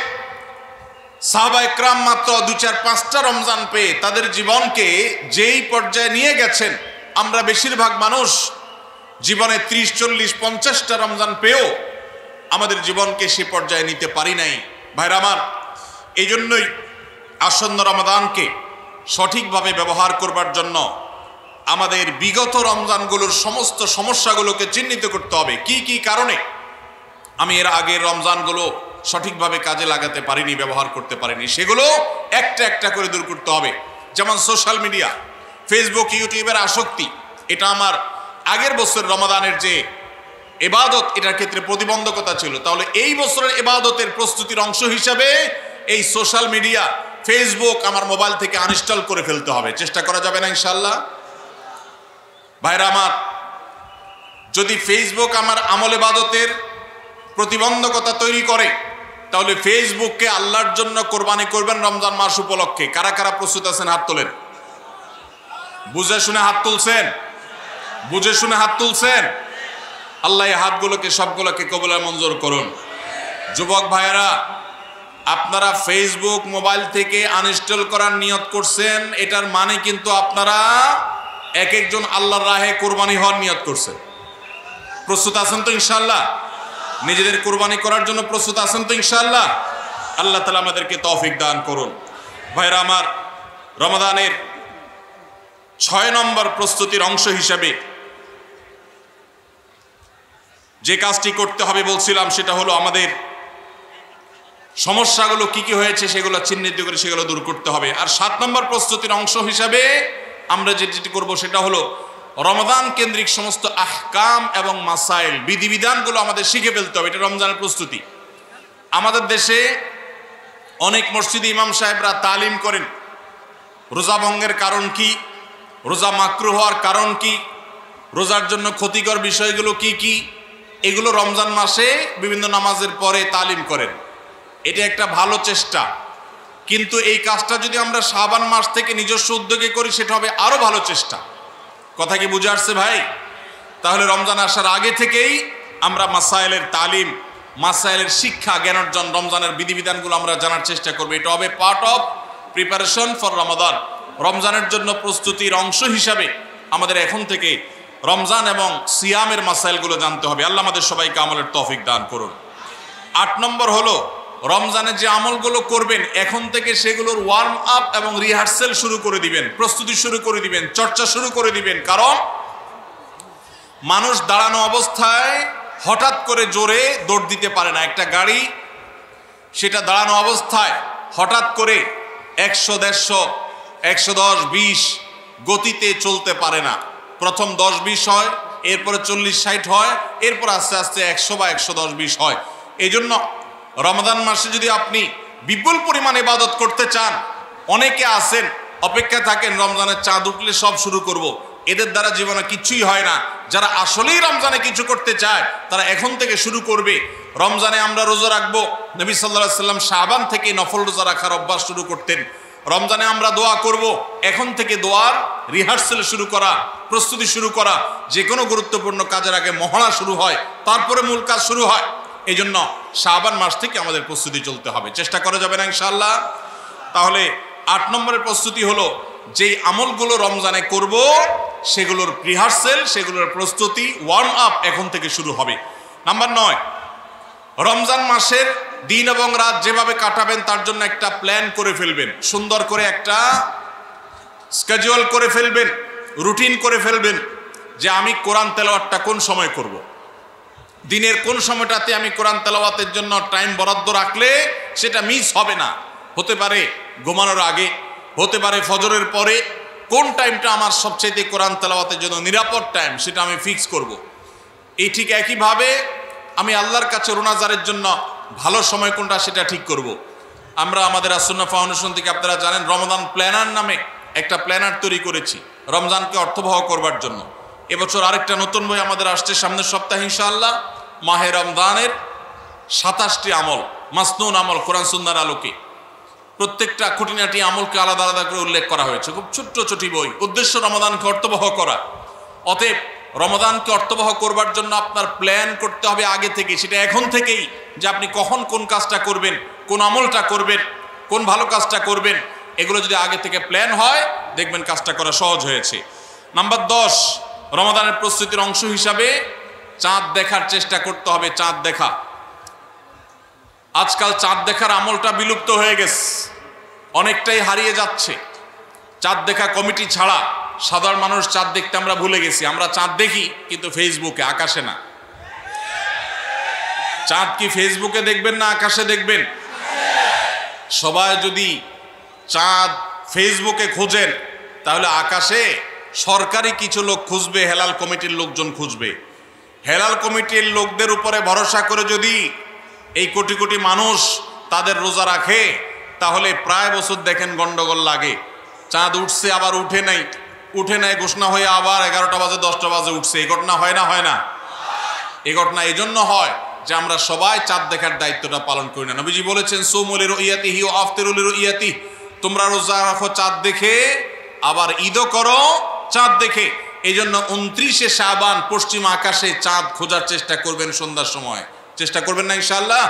সাহাবায়ে কেরাম মাত্র 2, 4, 5টা রমজান পেয়ে তাদের জীবনকে যেই পর্যায়ে নিয়ে গেছেন, আমরা বেশিরভাগ মানুষ জীবনে 30, 40, 50টা রমজান পেয়েও আমাদের জীবনকে সে পর্যায়ে নিতে পারি নাই। ভাইরা আমার, এই জন্যই আসন্ন রমাদানকে সঠিকভাবে ব্যবহার করবার জন্য আমাদের বিগত রমজানগুলোর সমস্ত সমস্যাগুলোকে চিহ্নিত করতে হবে। কি কি কারণে আমি এর আগের রমজানগুলো সঠিকভাবে কাজে লাগাতে পারিনি, ব্যবহার করতে পারিনি, সেগুলো একটা একটা করে দূর করতে হবে। যেমন সোশ্যাল মিডিয়া, ফেসবুক, ইউটিউবের আসক্তি, এটা আমার আগের বছর রমাদানের যে ইবাদত, এটার ক্ষেত্রে প্রতিবন্ধকতা ছিল। তাহলে এই বছরের ইবাদতের প্রস্তুতির অংশ হিসাবে এই সোশ্যাল মিডিয়া, ফেসবুক আমার মোবাইল থেকে আনইনস্টল করে ফেলতে হবে। চেষ্টা করা যাবে না ইনশাআল্লাহ? ভাইরা আমার, যদি ফেসবুক আমার আমল ইবাদতের প্রতিবন্ধকতা তৈরি করে, তাহলে ফেসবুককে আল্লাহর জন্য কোরবানি করবেন রমজান মাস উপলক্ষে। কারা কারা প্রস্তুত আছেন? হাত তোলেন। বুঝে শুনে হাত তুলছেন? বুঝে শুনে হাত তুলছেন? আল্লাহ এই হাতগুলোকে সবগুলোকে কবুল মঞ্জুর করুন। যুবক ভাইয়েরা, আপনারা ফেসবুক মোবাইল থেকে আনইনস্টল করার নিয়ত করছেন, এটার মানে কিন্তু আপনারা এক একজন আল্লাহর রাহে কোরবানি হওয়ার নিয়ত করছেন। প্রস্তুত আছেন তো ইনশাআল্লাহ? নিজেদের কোরবানি করার জন্য প্রস্তুত আছেন তো ইনশাআল্লাহ? আল্লাহ তাআলা আমাদেরকে তৌফিক দান করুন। ভাইরা আমার, রমাদানের 6 নম্বর প্রস্তুতির অংশ হিসেবে যে কাজটি করতে হবে বলছিলাম, সেটা হলো আমাদের সমস্যাগুলো কি কি হয়েছে সেগুলো চিহ্নিত করে সেগুলো দূর করতে হবে। আর 7 নম্বর প্রস্তুতির অংশ হিসাবে আমরা যেটি করব সেটা হলো রমাদান কেন্দ্রিক সমস্ত আহকাম এবং মাসাইল, বিধিবিধানগুলো আমাদের শিখে ফেলতে হবে। এটা রমজানের প্রস্তুতি। আমাদের দেশে অনেক মসজিদে ইমাম সাহেবরা তালিম করেন রোজা ভঙ্গের কারণ কি, রোজা মাকরুহ হওয়ার কারণ কি, রোজার জন্য ক্ষতিকর বিষয়গুলো কি কি, এগুলো রমজান মাসে বিভিন্ন নামাজের পরে তালিম করেন। এটা একটা ভালো চেষ্টা, কিন্তু এই কাজটা যদি আমরা শাবান মাস থেকে নিজস্ব উদ্যোগে করি সেটা হবে আরো ভালো চেষ্টা। কথা কি বুঝে আসছে ভাই? তাহলে রমজান আসার আগে থেকেই আমরা মাসাইলের তালিম, মাসাইলের শিক্ষা, জ্ঞান অর্জন, রমজানের বিধিবিধানগুলো আমরা জানার চেষ্টা করব। এটা হবে পার্ট অফ প্রিপারেশন ফর রমাদান। রমজানের জন্য প্রস্তুতির অংশ হিসাবে আমাদের এখন থেকে রমজান এবং সিয়ামের মাসাইলগুলো জানতে হবে। আল্লাহ আমাদের সবাইকে আমলের তৌফিক দান করুন। 8 নম্বর হলো রমজানে যে আমলগুলো করবেন এখন থেকে সেগুলোর ওয়ার্ম আপ এবং রিহার্সেল শুরু করে দিবেন, প্রস্তুতি শুরু করে দিবেন, চর্চা শুরু করে দিবেন। কারণ মানুষ দাঁড়ানো অবস্থায় হঠাৎ করে জোরে দৌড় দিতে পারে না। একটা গাড়ি সেটা দাঁড়ানো অবস্থায় হঠাৎ করে 100, 150, 110, 20 গতিতে চলতে পারে না। প্রথম 10, 20 হয়, এরপরে 40, 60 হয়, এরপর আস্তে আস্তে 100 বা 110, 20 হয়। এই জন্য রমাদান মাসে যদি আপনি বিপুল পরিমাণ ইবাদত করতে চান, অনেকে আছেন অপেক্ষা থাকেন রমজানের চাঁদ উঠলে সব শুরু করব। এদের দ্বারা জীবনে কিছুই হয় না। যারা আসলেই রমজানে কিছু করতে চায় তারা এখন থেকে শুরু করবে। রমজানে আমরা রোজা রাখবো, নবী সাল্লাল্লাহু আলাইহি সাল্লাম শাবান থেকে নফল রোজা রাখার অভ্যাস শুরু করতেন। রমজানে আমরা দোয়া করব, এখন থেকে দোয়ার রিহার্সেল শুরু করা, প্রস্তুতি শুরু করা। যে কোনো গুরুত্বপূর্ণ কাজের আগে মহড়া শুরু হয়, তারপরে মূল কাজ শুরু হয়। এই জন্য শাবান মাস থেকে আমাদের প্রস্তুতি চলতে হবে। চেষ্টা করা যাবে না ইনশাআল্লাহ? তাহলে 8 নম্বরের প্রস্তুতি হলো যেই আমলগুলো রমজানে করব সেগুলোর রিহার্সেল, সেগুলোর প্রস্তুতি, ওয়ার্ম আপ এখন থেকে শুরু হবে। নাম্বার 9, রমজান মাসের দিন এবং রাত যেভাবে কাটাবেন তার জন্য একটা প্ল্যান করে ফেলবেন, সুন্দর করে একটা স্কেডিউল করে ফেলবেন, রুটিন করে ফেলবেন যে আমি কোরআন তেলাওয়াতটা কোন সময় করব। দিনের কোন সময়টাতে আমি কোরআন তেলাওয়াতের জন্য টাইম বরাদ্দ রাখলে সেটা মিস হবে না। হতে পারে ঘুমানোর আগে, হতে পারে ফজরের পরে। কোন টাইমটা আমার সবচেয়ে কোরআন তেলাওয়াতের জন্য নিরাপদ টাইম সেটা আমি ফিক্স করব। এই ঠিক একইভাবে আমি আল্লাহর কাছে রোনাজারের জন্য ভালো সময় কোনটা সেটা ঠিক করব। আমরা আমাদের আসুন্নাহ ফাউন্ডেশন থেকে আপনারা জানেন রমাদান প্ল্যানার নামে একটা প্ল্যানার তৈরি করেছি রমজানকে অর্থবহ করবার জন্য। এবছর আরেকটা নতুন বই আমাদের আসছে সামনের সপ্তাহে ইনশাআল্লাহ। মাহে রমজানের 27টি আমল, মাসনুন আমল কোরআন সুন্নাহর আলোকে। প্রত্যেকটা খুঁটিনাটি আমলকে আলাদা আলাদা করে উল্লেখ করা হয়েছে। খুব ছোট্ট ছোটি বই, উদ্দেশ্য রমাদানকে অর্থবহ করা। অতএব রমাদানকে অর্থবহ করবার জন্য আপনার প্ল্যান করতে হবে আগে থেকে, সেটা এখন থেকেই, যে আপনি কখন কোন কাজটা করবেন, কোন আমলটা করবেন, কোন ভালো কাজটা করবেন। এগুলো যদি আগে থেকে প্ল্যান হয় দেখবেন কাজটা করা সহজ হয়েছে। নাম্বার 10, রমাদানের প্রস্তুতির অংশ হিসাবে চাঁদ দেখার চেষ্টা করতে হবে। চাঁদ দেখা, আজকাল চাঁদ দেখার আমলটা বিলুপ্ত হয়ে গেছে, অনেকটাই হারিয়ে যাচ্ছে। চাঁদ দেখা কমিটি ছাড়া সাধারণ মানুষ চাঁদ দেখতে আমরা ভুলে গেছি। আমরা চাঁদ দেখি কিন্তু ফেসবুকে, আকাশে না। চাঁদ কি ফেসবুকে দেখবেন না আকাশে দেখবেন? সবাই যদি চাঁদ ফেসবুকে খোঁজেন তাহলে আকাশে সরকারি কিছু লোক খুঁজবে, হেলাল কমিটির লোকজন খুঁজবে। হেলাল কমিটির লোকদের উপরে ভরসা করে যদি এই কোটি কোটি মানুষ তাদের রোজা রাখে তাহলে প্রায় বছর দেখেন গন্ডগোল লাগে। চাঁদ উঠছে আবার উঠে নাই ঘোষণা হয়ে আবার 11টা বাজে 10টা বাজে উঠছে। এই ঘটনা হয় না? হয় না? এই ঘটনা এই জন্য হয় যে আমরা সবাই চাঁদ দেখার দায়িত্বটা পালন করি না। নবীজি বলেছেন সুমু লিরুইয়াতিহি ওয়া আফতিরু লিরুইয়াতিহি, তোমরা রোজা রাখো চাঁদ দেখে, আবার ঈদও করো চাঁদ দেখে। এই জন্য 29শে শাবান পশ্চিম আকাশে চাঁদ খোঁজার চেষ্টা করবেন সন্ধ্যার সময়। চেষ্টা করবেন না ইনশাআল্লাহ?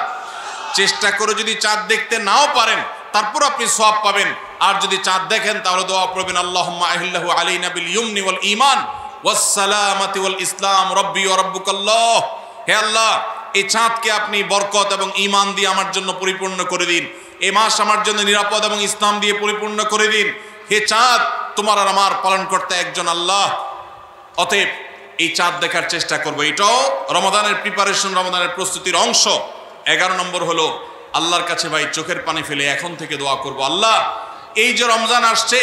চেষ্টা করে যদি চাঁদ দেখতে নাও পারেন তারপর আপনি সওয়াব পাবেন। আর যদি চাঁদ দেখেন তাহলে দোয়া করবেন আল্লাহুম্মা আহিল্লাহু আলাইনা বিল ইয়ুমনি ওয়াল ঈমান ওয়াস সালামাতি ওয়াল ইসলাম রব্বি ওয়া রাব্বুকাল্লাহ। হে আল্লাহ, এই চাঁদকে আপনি বরকত এবং ঈমান দিয়ে আমার জন্য পরিপূর্ণ করে দিন। এই মাস আমার জন্য নিরাপদ এবং ইসলাম দিয়ে পরিপূর্ণ করে দিন। হে চাঁদ, তোমার আর আমার পালনকর্তা একজন আল্লাহ। অতএব এই চাঁদ দেখার চেষ্টা করবো। এটাও রমাদানের প্রিপারেশন, রমাদানের প্রস্তুতির অংশ। 11 নম্বর হলো আল্লাহর কাছে ভাই চোখের পানি ফেলে এখন থেকে দোয়া করব, আল্লাহ এই যে রমজান আসছে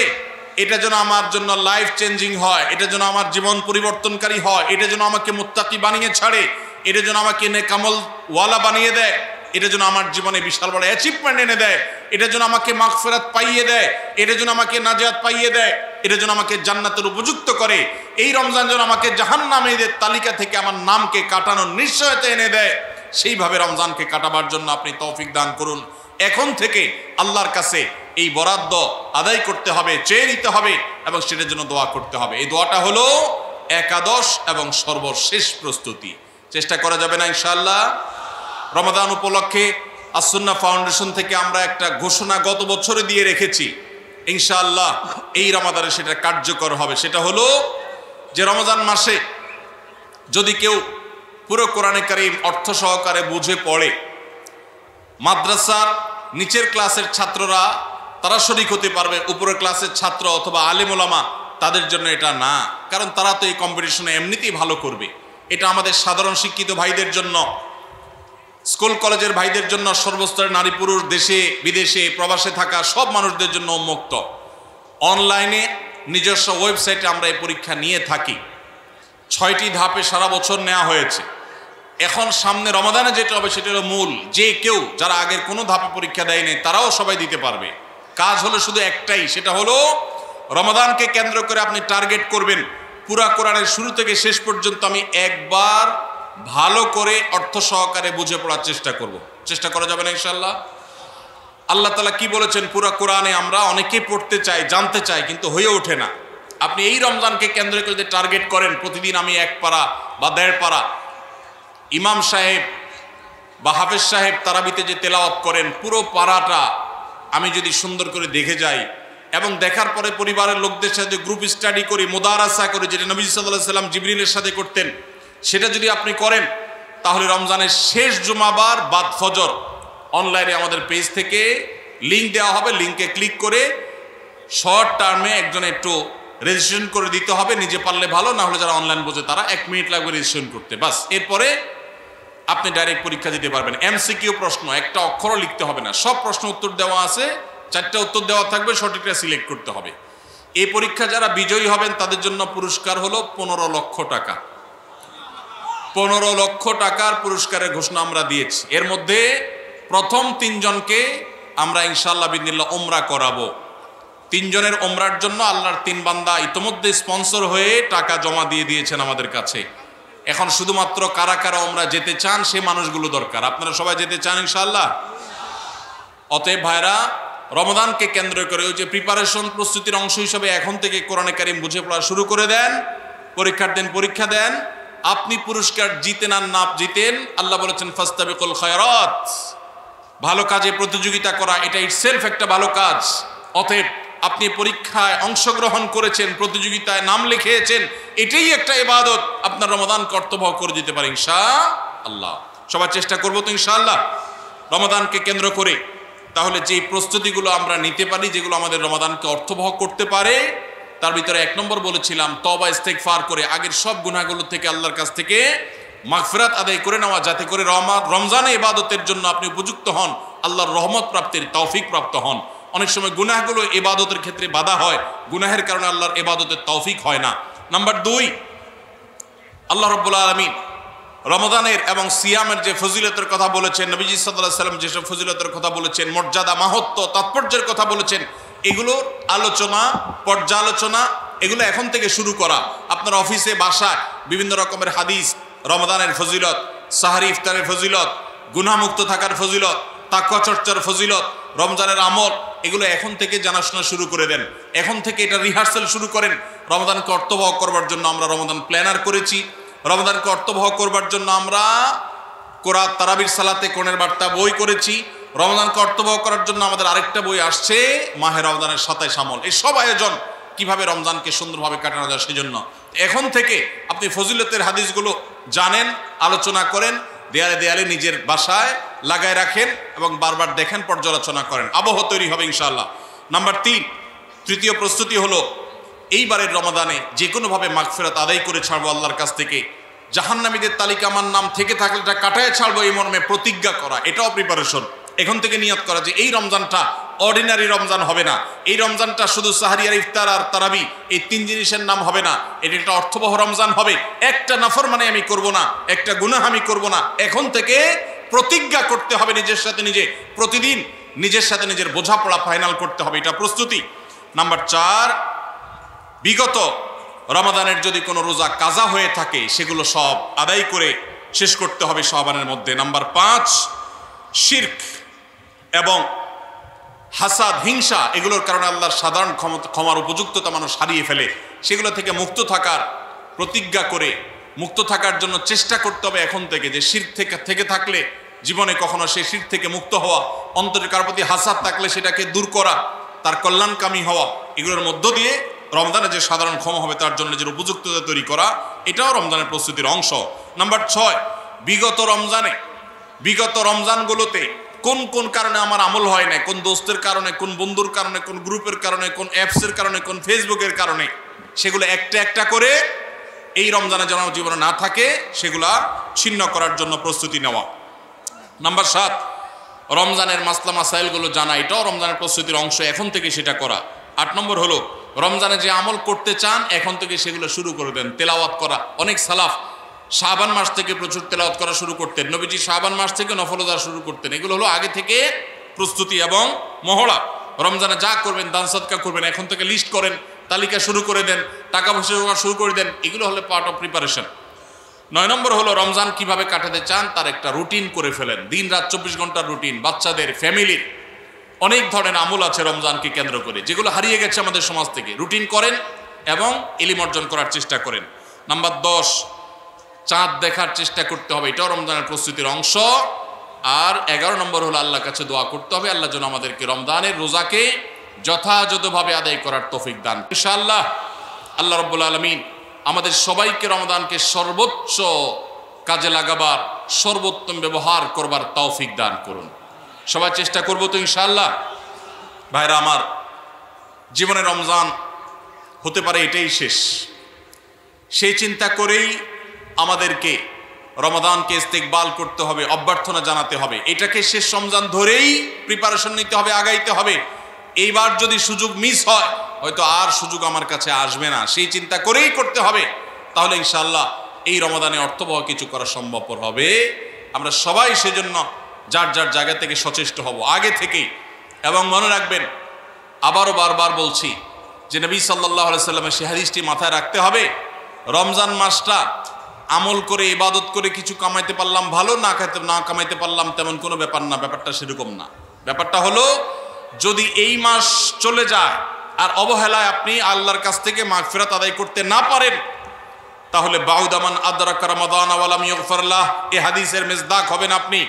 এটা যেন আমার জন্য লাইফ চেঞ্জিং হয়, এটা যেন আমার জীবন পরিবর্তনকারী হয়, এটা যেন আমাকে মুত্তাকি বানিয়ে ছাড়ে, এটা যেন আমাকে নেকামল ওয়ালা বানিয়ে দেয়, এটা যেন আমার জীবনে বিশাল বড় অ্যাচিভমেন্ট এনে দেয়, এটা যেন আমাকে মাগফিরাত পাইয়ে দেয়, এটা যেন আমাকে নাজাত পাইয়ে দেয়, এটা যেন আমাকে জান্নাতের উপযুক্ত করে। এই রমজান যেন আমাকে জাহান্নামীদের তালিকা থেকে আমার নামকে কাটানোর নিশ্চয়তা এনে দেয়। সেইভাবে রমজানকে কাটাবার জন্য আপনি তৌফিক দান করুন। এখন থেকে আল্লাহর কাছে এই বরাদ্দ আদায় করতে হবে, চেয়ে নিতে হবে এবং সেটার জন্য দোয়া করতে হবে। এই দোয়াটা হলো একাদশ এবং সর্বশেষ প্রস্তুতি। চেষ্টা করা যাবে না ইনশাআল্লাহ? রমাদান উপলক্ষে আস-সুন্নাহ ফাউন্ডেশন থেকে আমরা একটা ঘোষণা গত বছরে দিয়ে রেখেছি, ইনশাআল্লাহ এই রমাদানে সেটা কার্যকর হবে। সেটা হলো যে রমজান মাসে যদি কেউ পুরো কোরআনে কারীম অর্থ সহকারে বুঝে পড়ে, মাদ্রাসার নিচের ক্লাসের ছাত্ররা তারা শরীক হতে পারবে, উপরের ক্লাসের ছাত্র অথবা আলেম ওলামা তাদের জন্য এটা না, কারণ তারা তো এই কম্পিটিশনে এমনিতেই ভালো করবে। এটা আমাদের সাধারণ শিক্ষিত ভাইদের জন্য, স্কুল কলেজের ভাইদের জন্য, সর্বস্তরের নারী পুরুষ, দেশে বিদেশে প্রবাসে থাকা সব মানুষদের জন্য উন্মুক্ত। অনলাইনে নিজস্ব ওয়েবসাইটে আমরা এই পরীক্ষা নিয়ে থাকি। 6টি ধাপে সারা বছর নেওয়া হয়েছে। এখন সামনে রমাদানে যেটা হবে সেটা হলো মূল। যে কেউ যারা আগের কোনো ধাপে পরীক্ষা দেয়নি তারাও সবাই দিতে পারবে। কাজ হলো শুধু একটাই, সেটা হলো রমাদানকে কেন্দ্র করে আপনি টার্গেট করবেন পুরা কোরআনের শুরু থেকে শেষ পর্যন্ত আমি একবার ভালো করে অর্থ সহকারে বুঝে পড়ার চেষ্টা করব। চেষ্টা করা যাবে না ইনশাআল্লাহ? আল্লাহ তাআলা কি বলেছেন পুরা কোরআনে আমরা অনেকেই পড়তে চাই, জানতে চাই, কিন্তু হয়ে ওঠে না। আপনি এই রমজানকে কেন্দ্র করে যদি টার্গেট করেন প্রতিদিন আমি 1 পারা বা 1.5 পারা, ইমাম সাহেব বা হাফেজ সাহেব তারাবিতে যে তেলাওয়াত করেন পুরো পারাটা আমি যদি সুন্দর করে দেখে যাই এবং দেখার পরে পরিবারের লোকদের সাথে গ্রুপ স্টাডি করি, মুদারাসা করি, যেটা নবী সাল্লাল্লাহু আলাইহি সাল্লাম জিবরিলের সাথে করতেন, সেটা যদি আপনি করেন তাহলে রমজানের শেষ জুমাবার বাদ ফজর অনলাইনে আমাদের পেজ থেকে লিঙ্ক দেওয়া হবে। লিঙ্কে ক্লিক করে শর্ট টার্মে একজন একটু রেজিস্ট্রেশন করে দিতে হবে। নিজে পারলে ভালো, না হলে যারা অনলাইন বোঝে তারা 1 মিনিট লাগবে রেজিস্ট্রেশন করতে, বাস। এরপরে আপনি ডাইরেক্ট পরীক্ষা দিতে পারবেন। এমসিকিউ প্রশ্ন, একটা অক্ষরও লিখতে হবে না, সব প্রশ্ন উত্তর দেওয়া আছে, 4টা উত্তর দেওয়া থাকবে, সঠিকটা সিলেক্ট করতে হবে। এই পরীক্ষা যারা বিজয়ী হবেন তাদের জন্য পুরস্কার হলো 15 লক্ষ টাকা। 15 লক্ষ টাকার পুরস্কারের ঘোষণা আমরা দিয়েছি। এর মধ্যে প্রথম 3 জনকে আমরা ইনশাআল্লাহ বিদিনিল্লাহ উমরা করাবো। 3 জনের উমরার জন্য আল্লাহর 3 বান্দা ইতোমধ্যে স্পন্সর হয়ে টাকা জমা দিয়ে দিয়েছেন আমাদের কাছে। এখন শুধুমাত্র কারা কারা উমরা যেতে চান সে মানুষগুলো দরকার। আপনারা সবাই যেতে চান ইনশাআল্লাহ? অতএব ভাইরা, রমজানকে কেন্দ্র করে ওই যে প্রিপারেশন, প্রস্তুতির অংশ হিসেবে এখন থেকে কোরআনে কারীম বুঝে পড়া শুরু করে দেন। পরীক্ষার দিন পরীক্ষা দেন। আপনি পুরস্কার জিতেন আর না জিতেন, আল্লাহ বলেছেন ফাস্তাবিকুল খায়রাত, ভালো কাজে প্রতিযোগিতা করা এটা ইটসেলফ একটা ভালো কাজ। অতএব আপনি পরীক্ষায় অংশগ্রহণ করেছেন, প্রতিযোগিতায় নাম লিখিয়েছেন, এটাই একটা ইবাদত। আপনার রমাদান কর্তব্য করে দিতে পারে ইনশাআল্লাহ। সবার চেষ্টা করবো তো ইনশাআল্লাহ রমাদানকে কেন্দ্র করে। তাহলে যে প্রস্তুতিগুলো আমরা নিতে পারি, যেগুলো আমাদের রমাদানকে অর্থবহ করতে পারে, তার ভিতরে 1 নম্বর বলেছিলাম তওবা ইস্তেগফার করে আগের সব গুনাহগুলো থেকে আল্লাহর কাছ থেকে মাগফিরাত আদায় করে নেওয়া, যাতে করে রমজানে ইবাদতের জন্য আপনি উপযুক্ত হন, আল্লাহর রহমত প্রাপ্তির তৌফিক প্রাপ্ত হন। অনেক সময় গুনাহগুলো ইবাদতের ক্ষেত্রে বাধা হয়, গুনাহের কারণে আল্লাহর ইবাদতের তৌফিক হয় না। নাম্বার 2, আল্লাহ রাব্বুল আলামিন রমজানের এবং সিয়ামের যে ফজিলতের কথা বলেছেন, নবীজি সাল্লাল্লাহু আলাইহি ওয়াসাল্লাম যেসব ফজিলতের কথা বলেছেন, মর্যাদা, মাহাত্ম্য, তাৎপর্যের কথা বলেছেন, এগুলো আলোচনা, পর্যালোচনা, এগুলো এখন থেকে শুরু করা। আপনার অফিসে, বাসায় বিভিন্ন রকমের হাদিস, রমজানের ফজিলত, সাহারি ইফতারের ফজিলত, গুনাহমুক্ত থাকার ফজিলত, তাকওয়া চর্চার ফজিলত, রমজানের আমল, এগুলো এখন থেকে জানাশোনা শুরু করে দেন। এখন থেকে এটা রিহার্সাল শুরু করেন। রমজানকে অর্থবহ করবার জন্য আমরা রমজান প্ল্যানার করেছি। রমজানকে অর্থবহ করবার জন্য আমরা কোরআন তারাবির সালাতে কোরআনের বার্তা বই করেছি। রমজানকে অর্থবহ করার জন্য আমাদের আরেকটা বই আসছে, মাহে রমজানের 27 আমল। এই সব আয়োজন কিভাবে রমজানকে সুন্দরভাবে কাটানো যায় সেজন্য এখন থেকে আপনি ফজিলতের হাদিসগুলো জানেন, আলোচনা করেন, দেয়ালে দেয়ালে নিজের বাসায় লাগায় রাখেন এবং বারবার দেখেন, পর্যালোচনা করেন, আবহ তৈরি হবে ইনশাআল্লাহ। নাম্বার 3, তৃতীয় প্রস্তুতি হলো এইবারের রমাদানে যে কোনোভাবে মাগফিরাত আদায় করে ছাড়বো আল্লাহর কাছ থেকে। জাহান্নামীদের তালিকা আমার নাম থেকে থাকলে এটা কাটায় ছাড়বো, এই মর্মে প্রতিজ্ঞা করা, এটাও প্রিপারেশন। এখন থেকে নিয়ত করা যে এই রমজানটা অর্ডিনারি রমজান হবে না, এই রমজানটা শুধু সাহারি আর ইফতার আর তারাবি এই 3 জিনিসের নাম হবে না, এটা একটা অর্থবহ রমজান হবে। একটা নাফরমানি আমি করব না, একটা গুনাহ আমি করব না। এখন থেকে প্রতিজ্ঞা করতে হবে নিজের সাথে নিজে, প্রতিদিন নিজের সাথে নিজের বোঝাপড়া ফাইনাল করতে হবে, এটা প্রস্তুতি। নাম্বার 4, বিগত রমাদানের যদি কোনো রোজা কাজা হয়ে থাকে সেগুলো সব আদায় করে শেষ করতে হবে শাবানের মধ্যে। নাম্বার 5, শিরক এবং হাসাদ, হিংসা, এগুলোর কারণে আল্লাহর সাধারণ ক্ষমার উপযুক্ততা মানুষ হারিয়ে ফেলে, সেগুলো থেকে মুক্ত থাকার প্রতিজ্ঞা করে মুক্ত থাকার জন্য চেষ্টা করতে হবে এখন থেকে, যে শিরক থেকে থাকলে জীবনে কখনো সেই শিরক থেকে মুক্ত হওয়া, অন্তরের কার প্রতি হাসাদ থাকলে সেটাকে দূর করা, তার কল্যাণকামী হওয়া, এগুলোর মধ্য দিয়ে রমজানে যে সাধারণ ক্ষমা হবে তার জন্য যে উপযুক্ততা তৈরি করা, এটাও রমজানের প্রস্তুতির অংশ। নাম্বার 6, বিগত রমজানগুলোতে কোন কোন কারণে আমার আমল হয় না, কোন দোস্তের কারণে, কোন বন্ধুর কারণে, কোন গ্রুপের কারণে, কোন অ্যাপসের কারণে, কোন ফেসবুকের কারণে, সেগুলো একটা একটা করে এই রমজানে যেন জীবনে না থাকে সেগুলা ছিন্ন করার জন্য প্রস্তুতি নেওয়া। নাম্বার 7, রমজানের মাসলা মাসাইলগুলো জানা, এটাও রমজানের প্রস্তুতির অংশ, এখন থেকে সেটা করা। 8 নম্বর হলো রমজানে যে আমল করতে চান এখন থেকে সেগুলো শুরু করে দেন, তেলাওয়াত করা। অনেক সালাফ শাবান মাস থেকে প্রচুর তেলাওয়াত করা শুরু করতেন, নবীজি শাবান মাস থেকে নফল রোজা শুরু করতেন। এগুলো হলো আগে থেকে প্রস্তুতি এবং মহড়া। রমজানে যা করবেন, দান সদকা করবেন, এখন থেকে লিস্ট করেন, তালিকা শুরু করে দেন, টাকা পয়সা শুরু করে দেন, এগুলো হলো পার্ট অফ প্রিপারেশন। 9 নম্বর হলো রমজান কিভাবে কাটাতে চান তার একটা রুটিন করে ফেলেন, দিন রাত 24 ঘন্টার রুটিন। বাচ্চাদের, ফ্যামিলির অনেক ধরনের আমল আছে রমজানকে কেন্দ্র করে, যেগুলো হারিয়ে গেছে আমাদের সমাজ থেকে। রুটিন করেন এবং ইলম অর্জন করার চেষ্টা করেন। নাম্বার 10, চাঁদ দেখার চেষ্টা করতে হবে, এটাও রমজানের প্রস্তুতির অংশ। আর 11 নম্বর হলো আল্লাহর কাছে দোয়া করতে হবে, আল্লাহ যেন আমাদেরকে রমজানের রোজাকে যথাযথভাবে আদায় করার তৌফিক দান। ইনশাআল্লাহ আল্লাহ রাব্বুল আলামিন আমাদের সবাইকে রমজানকে সর্বোচ্চ কাজে লাগাবার, সর্বোত্তম ব্যবহার করবার তৌফিক দান করুন। সবাই চেষ্টা করবো তো ইনশাআল্লাহ। ভাইরা আমার, জীবনে রমজান হতে পারে এটাই শেষ, সেই চিন্তা করেই আমাদেরকে রমাদানকে ইস্তেকবাল করতে হবে, অভ্যর্থনা জানাতে হবে। এটাকে শেষ রমজান ধরেই প্রিপারেশন নিতে হবে, আগাইতে হবে। এইবার যদি সুযোগ মিস হয়, হয়তো আর সুযোগ আমার কাছে আসবে না, সেই চিন্তা করেই করতে হবে। তাহলে ইনশাআল্লাহ এই রমাদানে অর্থবহ কিছু করা সম্ভবপর হবে। আমরা সবাই সেজন্য যার যার জায়গা থেকে সচেষ্ট হব আগে থেকেই। এবং মনে রাখবেন, আবারও বারবার বলছি যে নবী সাল্লাল্লাহু আলাইহি সাল্লামের সেই হাদিসটি মাথায় রাখতে হবে, রমজান মাসটা আমল করে, ইবাদত করে কিছু কামাইতে পারলাম ভালো, না কামাইতে পারলাম তেমন কোনো ব্যাপার না। ব্যাপারটা সেরকম না। ব্যাপারটা হলো, যদি এই মাস চলে যায় আর অবহেলায় আপনি আল্লাহর কাছ থেকে মাগফিরাত আদায় করতে না পারেন, তাহলে বাউদামান আদরাকা রমাদান ওয়া লাম ইগফার লাহ, এই হাদিসের মেজদাক হবেন আপনি,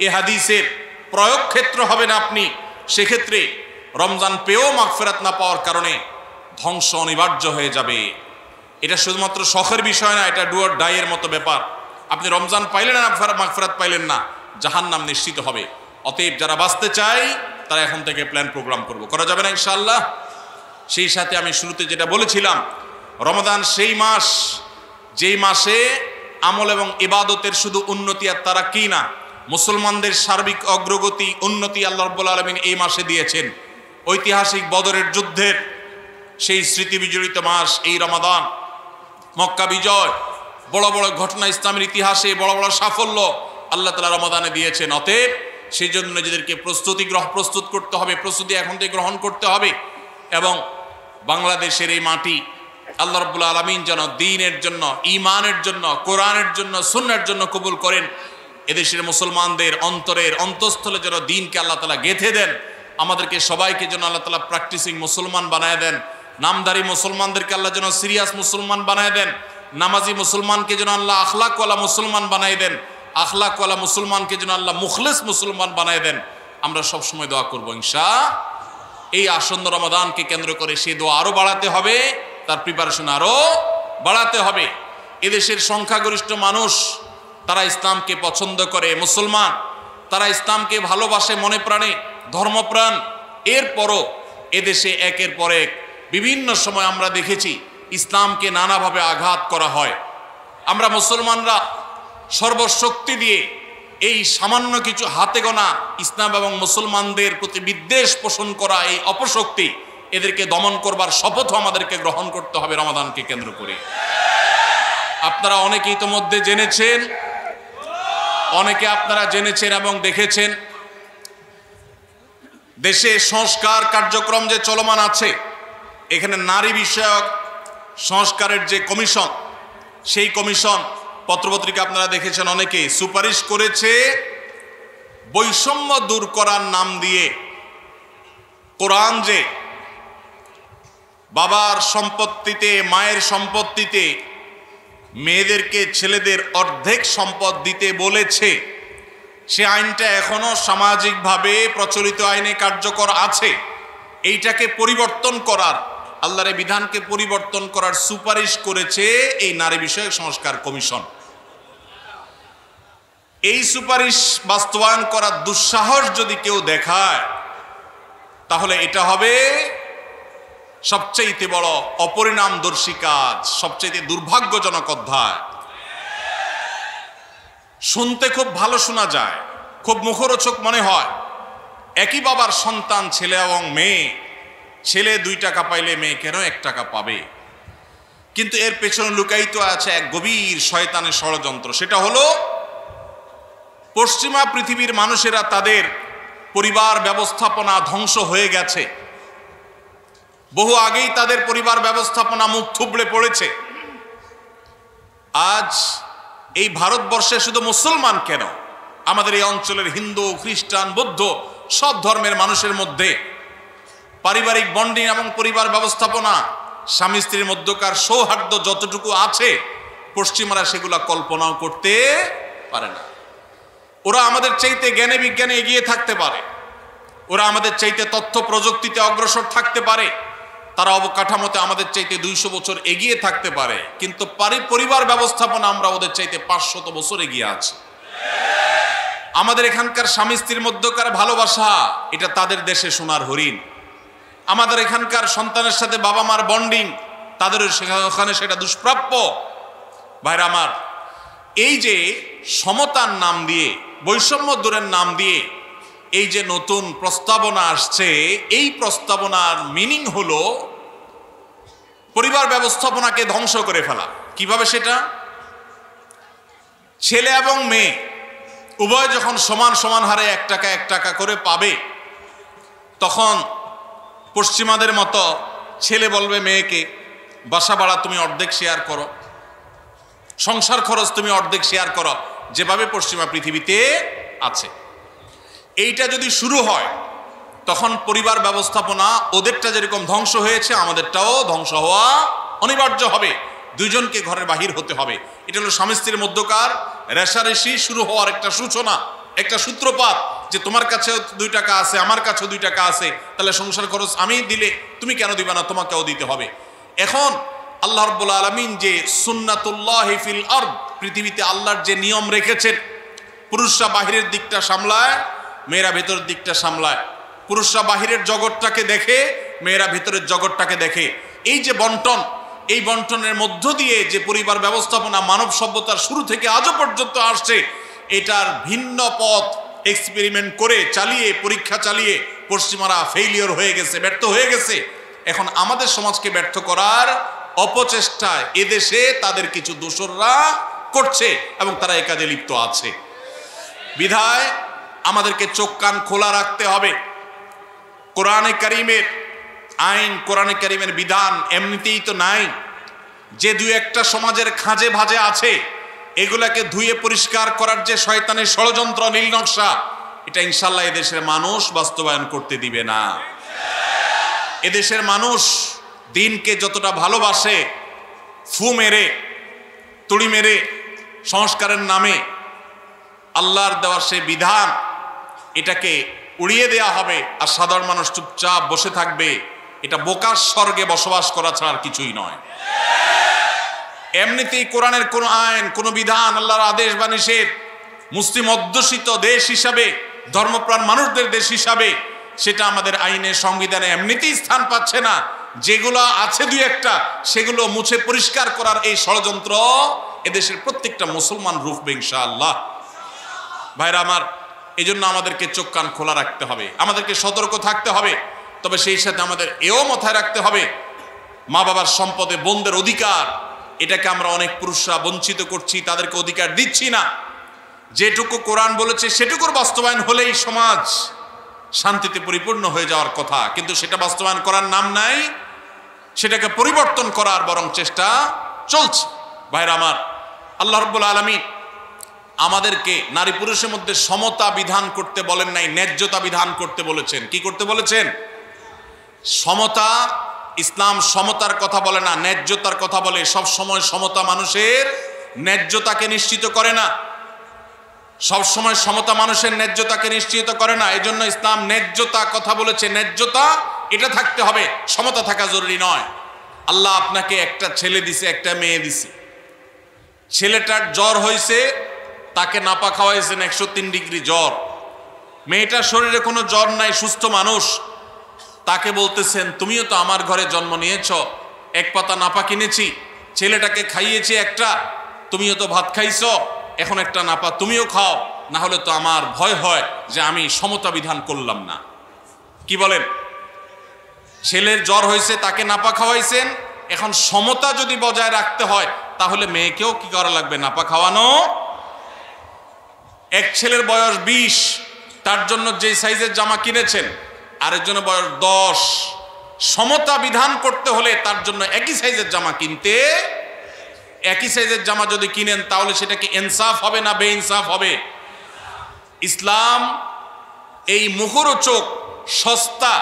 এই হাদিসের প্রয়োগ ক্ষেত্র হবেন আপনি। সেক্ষেত্রে রমজান পেয়েও মাগফিরাত না পাওয়ার কারণে ধ্বংস অনিবার্য হয়ে যাবে। এটা শুধুমাত্র শখের বিষয় না, এটা ডু অর ডাই এর মতো ব্যাপার। আপনি রমজান পাইলেন না, মাগফিরাত পাইলেন না, জাহান্নাম নিশ্চিত হবে। অতএব যারা বাঁচতে চায় তারা এখন থেকে প্ল্যান প্রোগ্রাম করা যাবে না ইনশাআল্লাহ। সেই সাথে আমি শুরুতে যেটা বলেছিলাম, রমাদান সেই মাস যেই মাসে আমল এবং ইবাদতের শুধু উন্নতি আর তারাক্কি না, মুসলমানদের সার্বিক অগ্রগতি উন্নতি আল্লাহ রাব্বুল আলামিন এই মাসে দিয়েছেন। ঐতিহাসিক বদরের যুদ্ধের সেই স্মৃতি বিজড়িত মাস এই রমাদান, মক্কা বিজয়, বড় বড় ঘটনা ইসলামের ইতিহাসে, বড় বড় সাফল্য আল্লাহ তাআলা রমাদানে দিয়েছেন। অতএব সেই জন্য নিজেদেরকে প্রস্তুত করতে হবে, প্রস্তুতি এখন থেকে গ্রহণ করতে হবে। এবং বাংলাদেশের এই মাটি আল্লাহ রাব্বুল আলামিন যেন দ্বীনের জন্য, ঈমানের জন্য, কোরআনের জন্য, সুন্নাহর জন্য কবুল করেন। এদেশের মুসলমানদের অন্তরের অন্তঃস্থলে যেন দ্বীনকে আল্লাহ তাআলা গেঁথে দেন। আমাদেরকে সবাইকে যেন আল্লাহ তাআলা প্র্যাকটিসিং মুসলমান বানায় দেন। নামধারী মুসলমানদেরকে আল্লাহ যেন সিরিয়াস মুসলমান বানায় দেন। নামাজি মুসলমানকে যেন আল্লাহ আখলাকওয়ালা মুসলমান বানায় দেন। আখলাকওয়ালা মুসলমানকে যেন আল্লাহ মুখলিস মুসলমান বানায় দেন। আমরা সবসময় দোয়া করবো ইনশাআল্লাহ। এই আসন্ন রমাদানকে কেন্দ্র করে সেই দোয়া আরো বাড়াতে হবে, তার প্রিপারেশন আরো বাড়াতে হবে। এদেশের সংখ্যাগরিষ্ঠ মানুষ তারা ইসলামকে পছন্দ করে, মুসলমান, তারা ইসলামকে ভালোবাসে মনে প্রাণে, ধর্মপ্রাণ। এরপরও এদেশে একের পর এক বিভিন্ন সময় আমরা দেখেছি ইসলামকে নানাভাবে আঘাত করা হয়। আমরা মুসলমানরা সর্বশক্তি দিয়ে এই সামান্য কিছু হাতে গোনা ইসলাম এবং মুসলমানদের প্রতি বিদ্বেষ পোষণ করা এই অপশক্তি, এদেরকে দমন করবার শপথও আমাদেরকে গ্রহণ করতে হবে রমাদানকে কেন্দ্র করে। আপনারা অনেকে ইতোমধ্যে জেনেছেন, অনেকে আপনারা জেনেছেন এবং দেখেছেন, দেশে সংস্কার কার্যক্রম যে চলমান আছে, এখানে নারী বিষয়ক সংস্কারের যে কমিশন, সেই কমিশন পত্রপত্রিকা আপনারা দেখেছেন, অনেকে সুপারিশ করেছে বৈষম্য দূর করার নাম দিয়ে কোরআন যে বাবার সম্পত্তিতে, মায়ের সম্পত্তিতে মেয়েদেরকে ছেলেদের অর্ধেক সম্পদ দিতে বলেছে, সে আইনটা এখনো সামাজিকভাবে প্রচলিত আইনে কার্যকর আছে। এইটাকে পরিবর্তন করার, আল্লাহর এই বিধানকে পরিবর্তন করার সুপারিশ করেছে এই নারী বিষয়ক সংস্কার কমিশন। এই সুপারিশ বাস্তবায়ন করার দুঃসাহস যদি কেউ দেখায়, তাহলে এটা হবে সবচেয়ে বড় অপরিণামদর্শী কাজ, সবচেয়ে দুর্ভাগ্যজনক অধ্যায়। শুনতে খুব ভালো শোনা যায়, খুব মুখরোচক মনে হয়। একই বাবার সন্তান ছেলে এবং মেয়ে, ছেলে 2 টাকা পাইলে মেয়ে কেন 1 টাকা পাবে? কিন্তু এর পেছনে লুকায়িত আছে এক গভীর শয়তানের ষড়যন্ত্র। সেটা হলো পশ্চিমা পৃথিবীর মানুষেরা তাদের পরিবার ব্যবস্থাপনা ধ্বংস হয়ে গেছে, বহু আগেই তাদের পরিবার ব্যবস্থাপনা মুখ থুবড়ে পড়েছে। আজ এই ভারতবর্ষে শুধু মুসলমান কেন, আমাদের এই অঞ্চলের হিন্দু, খ্রিস্টান, বৌদ্ধ সব ধর্মের মানুষের মধ্যে পারিবারিক বন্ডিং এবং পরিবার ব্যবস্থাপনা, স্বামী স্ত্রীর মধ্যকার সৌহার্দ্য যতটুকু আছে, পশ্চিমারা সেগুলা কল্পনাও করতে পারে না। ওরা আমাদের চাইতে জ্ঞানে বিজ্ঞানে এগিয়ে থাকতে পারে, ওরা আমাদের চাইতে তথ্য প্রযুক্তিতে অগ্রসর থাকতে পারে, তারা অবকাঠামোতে আমাদের চাইতে 200 বছর এগিয়ে থাকতে পারে, কিন্তু পরিবার ব্যবস্থাপনা আমরা ওদের চাইতে 500 বছর এগিয়ে আছি। আমাদের এখানকার স্বামী স্ত্রীর মধ্যকার ভালোবাসা, এটা তাদের দেশে সোনার হরিণ। আমাদের এখানকার সন্তানের সাথে বাবা মার বন্ডিং, তাদের ওখানে সেটা দুষ্প্রাপ্য। ভাইরা আমার, এই যে সমতার নাম দিয়ে, বৈষম্য দূরের নাম দিয়ে এই যে নতুন প্রস্তাবনা আসছে, এই প্রস্তাবনার মিনিং হলো পরিবার ব্যবস্থাপনাকে ধ্বংস করে ফেলা। কিভাবে সেটা? ছেলে এবং মেয়ে উভয় যখন সমান সমান হারে 1 টাকা 1 টাকা করে পাবে, তখন পশ্চিমাদের মতো ছেলে বলবে মেয়েকে, বাসা ভাড়া তুমি অর্ধেক শেয়ার করো, সংসার খরচ তুমি অর্ধেক শেয়ার করো, যেভাবে পশ্চিমা পৃথিবীতে আছে। এইটা যদি শুরু হয়, তখন পরিবার ব্যবস্থাপনা ওদেরটা যেরকম ধ্বংস হয়েছে, আমাদেরটাও ধ্বংস হওয়া অনিবার্য হবে। দুইজনকে ঘরের বাহির হতে হবে। এটা হলো স্বামী স্ত্রীর মধ্যকার রেষারেষি শুরু হওয়ার একটা সূচনা, একটা সূত্রপাত, যে তোমার কাছে 2 টাকা আছে, আমার কাছেও 2 টাকা আছে, তাহলে সংসার খরচ আমি দিলে তুমি কেন দিবা না, তোমাকেও দিতে হবে। এখন আল্লাহ রাব্বুল আলামিন যে সুন্নাতুল্লাহি ফিল আরদ, পৃথিবীতে আল্লাহর যে নিয়ম রেখেছেন, পুরুষরা বাহিরের দিকটা সামলায়, মেয়েরা ভেতরের দিকটা সামলায়। পুরুষরা বাহিরের জগৎটাকে দেখে, মেয়েরা ভেতরের জগৎটাকে দেখে। এই যে বন্টন, এই বন্টনের মধ্য দিয়ে যে পরিবার ব্যবস্থাপনা মানব সভ্যতার শুরু থেকে আজও পর্যন্ত আসছে, এটার ভিন্ন পথ এক্সপেরিমেন্ট করে চালিয়ে পরীক্ষা চালিয়ে পশ্চিমারা ফেইলিওর হয়ে গেছে, ব্যর্থ হয়ে গেছে। এখন আমাদের সমাজকে ব্যর্থ করার অপচেষ্টায় এদেশে তাদের কিছু দোসররা করছে এবং তারা এই কাজে লিপ্ত আছে। বিধায় আমাদেরকে চোখ কান খোলা রাখতে হবে। কোরআনে কারিমের আইন, কোরআনে কারিমের বিধান এমনিতেই তো নাই। যে দুই একটা সমাজের খাঁজে ভাজে আছে, এগুলাকে ধুয়ে পরিষ্কার করার যে শয়তানের ষড়যন্ত্র, নীল নকশা, এটা ইনশাল্লাহ এদেশের মানুষ বাস্তবায়ন করতে দিবে না। এদেশের মানুষ দিনকে যতটা ভালোবাসে, ফু মেরে তুড়ি মেরে সংস্কারের নামে আল্লাহর দেওয়া সে বিধান, এটাকে উড়িয়ে দেয়া হবে আর সাধারণ মানুষ চুপচাপ বসে থাকবে। এটা বোকার স্বর্গে বসবাস করা ছাড়া আর কিছুই নয়। এমনিতেই কোরআনের কোন আইন, কোন বিধান, আল্লাহর আদেশ বা নিষেধ মুসলিম অধ্যুষিত দেশ হিসাবে, ধর্মপ্রাণ মানুষদের দেশ হিসাবে, সেটা আমাদের আইনে, সংবিধানে এমনিতেই স্থান পাচ্ছে না। যেগুলো আছে দুই একটা, সেগুলো মুছে পরিষ্কার করার এই ষড়যন্ত্র এদেশের প্রত্যেকটা মুসলমান রুখবে ইনশাআল্লাহ। ভাইরা আমার, এই জন্য আমাদেরকে চোখ কান খোলা রাখতে হবে, আমাদেরকে সতর্ক থাকতে হবে। তবে সেই সাথে আমাদের এও মাথায় রাখতে হবে, মা বাবার সম্পদে বোনদের অধিকার, এটাকে আমরা অনেক পুরুষরা বঞ্চিত করছি, তাদেরকে অধিকার দিচ্ছি না। যেটুকু কোরআন বলেছে সেটুকুর বাস্তবায়ন হলেই সমাজ শান্তিতে পরিপূর্ণ হয়ে যাওয়ার কথা, কিন্তু সেটা বাস্তবায়ন করার নাম নাই, সেটাকে পরিবর্তন করার বরং চেষ্টা চলছে। ভাইরা আমার, আল্লাহ রাব্বুল আলামিন আমাদেরকে নারী পুরুষের মধ্যে সমতা বিধান করতে বলেন নাই, ন্যায্যতা বিধান করতে বলেছেন। কি করতে বলেছেন? সমতা। ইসলাম সমতার কথা বলে না, ন্যায্যতার কথা বলে। সব সময় সমতা মানুষের ন্যায্যতাকে নিশ্চিত করে না, সব সময় সমতা মানুষের ন্যায্যতাকে নিশ্চিত করে না। এজন্য ইসলাম ন্যায্যতা কথা বলেছে। ন্যায্যতা এটা থাকতে হবে, সমতা থাকা জরুরি নয়। আল্লাহ আপনাকে একটা ছেলে দিছে, একটা মেয়ে দিছে। ছেলেটার জ্বর হয়েছে, তাকে নাপা খাওয়াইছেন 103 ডিগ্রি জ্বর। মেয়েটার শরীরে কোনো জ্বর নাই, সুস্থ মানুষ। তাকে বলতেছেন, তুমিও তো আমার ঘরে জন্ম নিয়েছ, এক পাতা নাপা কিনেছি, ছেলেটাকে খাইয়েছি একটা, তুমিও তো ভাত খাইছো, এখন একটা নাপা তুমিও খাও, না হলে তো আমার ভয় হয় যে আমি সমতা বিধান করলাম না। কি বলেন? ছেলের জ্বর হয়েছে, তাকে নাপা খাওয়াইছেন, এখন সমতা যদি বজায় রাখতে হয় তাহলে মেয়েকেও কি করা লাগবে? নাপা খাওয়ানো। এক ছেলের বয়স 20, তার জন্য যে সাইজের জামা কিনেছেন, আরেকজনের বয়স 10। সমতা বিধান করতে হলে তার জন্য একই সাইজের জামা কিনতে, একই সাইজের জামা যদি কিনেন তাহলে সেটা কি ইনসাফ হবে না বেইনসাফ হবে? ইসলাম এই মুখরোচক, সস্তা,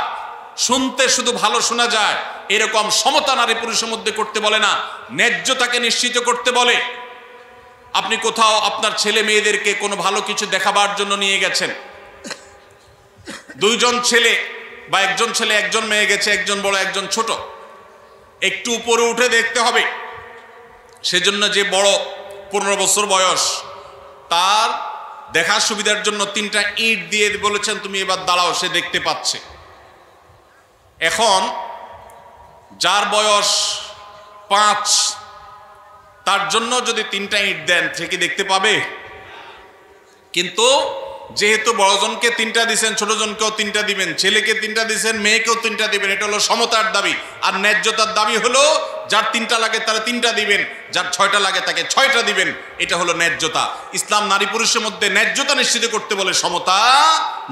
শুনতে শুধু ভালো শোনা যায় এরকম সমতা নারী পুরুষের মধ্যে করতে বলে না, ন্যায্যতাকে নিশ্চিত করতে বলে। আপনি কোথাও আপনার ছেলে মেয়েদেরকে কোনো ভালো কিছু দেখাবার জন্য নিয়ে গেছেন, দুইজন ছেলে বা একজন ছেলে একজন মেয়ে গেছে, একজন বড় একজন ছোট, একটু উপরে উঠে দেখতে হবে। সেজন্য যে বড় 15 বছর বয়স, তার দেখার সুবিধার জন্য 3টা ইট দিয়ে বলেছেন, তুমি এবার দাঁড়াও, সে দেখতে পাচ্ছে। এখন যার বয়স 5, তার জন্য যদি 3টা ইট দেন, সে কি দেখতে পাবে? কিন্তু যেহেতু বড়জনকে 3টা দিবেন, ছোটজনকেও 3টা দিবেন, ছেলেকে 3টা দিবেন, মেয়েকেও 3টা দিবেন, এটা হলো সমতার দাবি। আর ন্যায্যতার দাবি হলো যার 3টা লাগে তারা 3টা দিবেন, যার 6টা লাগে তাকে 6টা দিবেন। এটা হলো ন্যায্যতা। ইসলাম নারী পুরুষের মধ্যে ন্যায্যতা নিশ্চিত করতে বলে, সমতা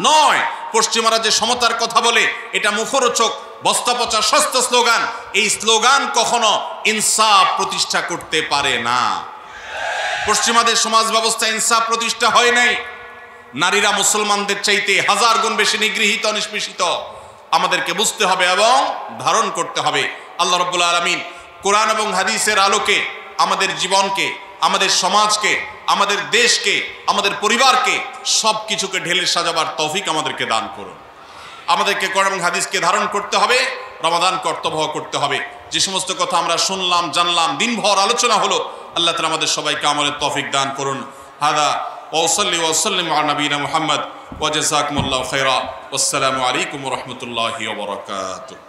নয়। পশ্চিমারা যে সমতার কথা বলে, এটা মুখরোচক, বস্তা পচা সস্তা স্লোগান। এই স্লোগান কখনো ইনসাফ প্রতিষ্ঠা করতে পারে না। পশ্চিমাদের সমাজ ব্যবস্থা ইনসাফ প্রতিষ্ঠা হয় নাই। নারীরা মুসলমানদের চাইতে 1000 গুণ বেশি নিগৃহীত, নিষ্পেষিত। আমাদেরকে বুঝতে হবে এবং ধারণ করতে হবে। আল্লাহ রাব্বুল আলামিন কোরআন এবং হাদিসের আলোকে আমাদের জীবনকে, আমাদের সমাজকে, আমাদের দেশকে, আমাদের পরিবারকে, সব কিছুকে ঢেলে সাজাবার তৌফিক আমাদেরকে দান করুন। আমাদেরকে কোরআন এবং হাদিসকে ধারণ করতে হবে, রমাদান কর্তব্য করতে হবে। যে সমস্ত কথা আমরা শুনলাম, জানলাম, দিনভর আলোচনা হলো, আল্লাহ তাআলা আমাদের সবাইকে আমলের তৌফিক দান করুন। হাদা ওয়াসাল্লি ওয়াসাল্লিম আলা নবিয়িনা মুহাম্মদ ওয়া জাযাকুমুল্লাহু খাইরা। ওয়াসসালামু আলাইকুম ওয়া রাহমাতুল্লাহি ওয়া বারাকাতুহু।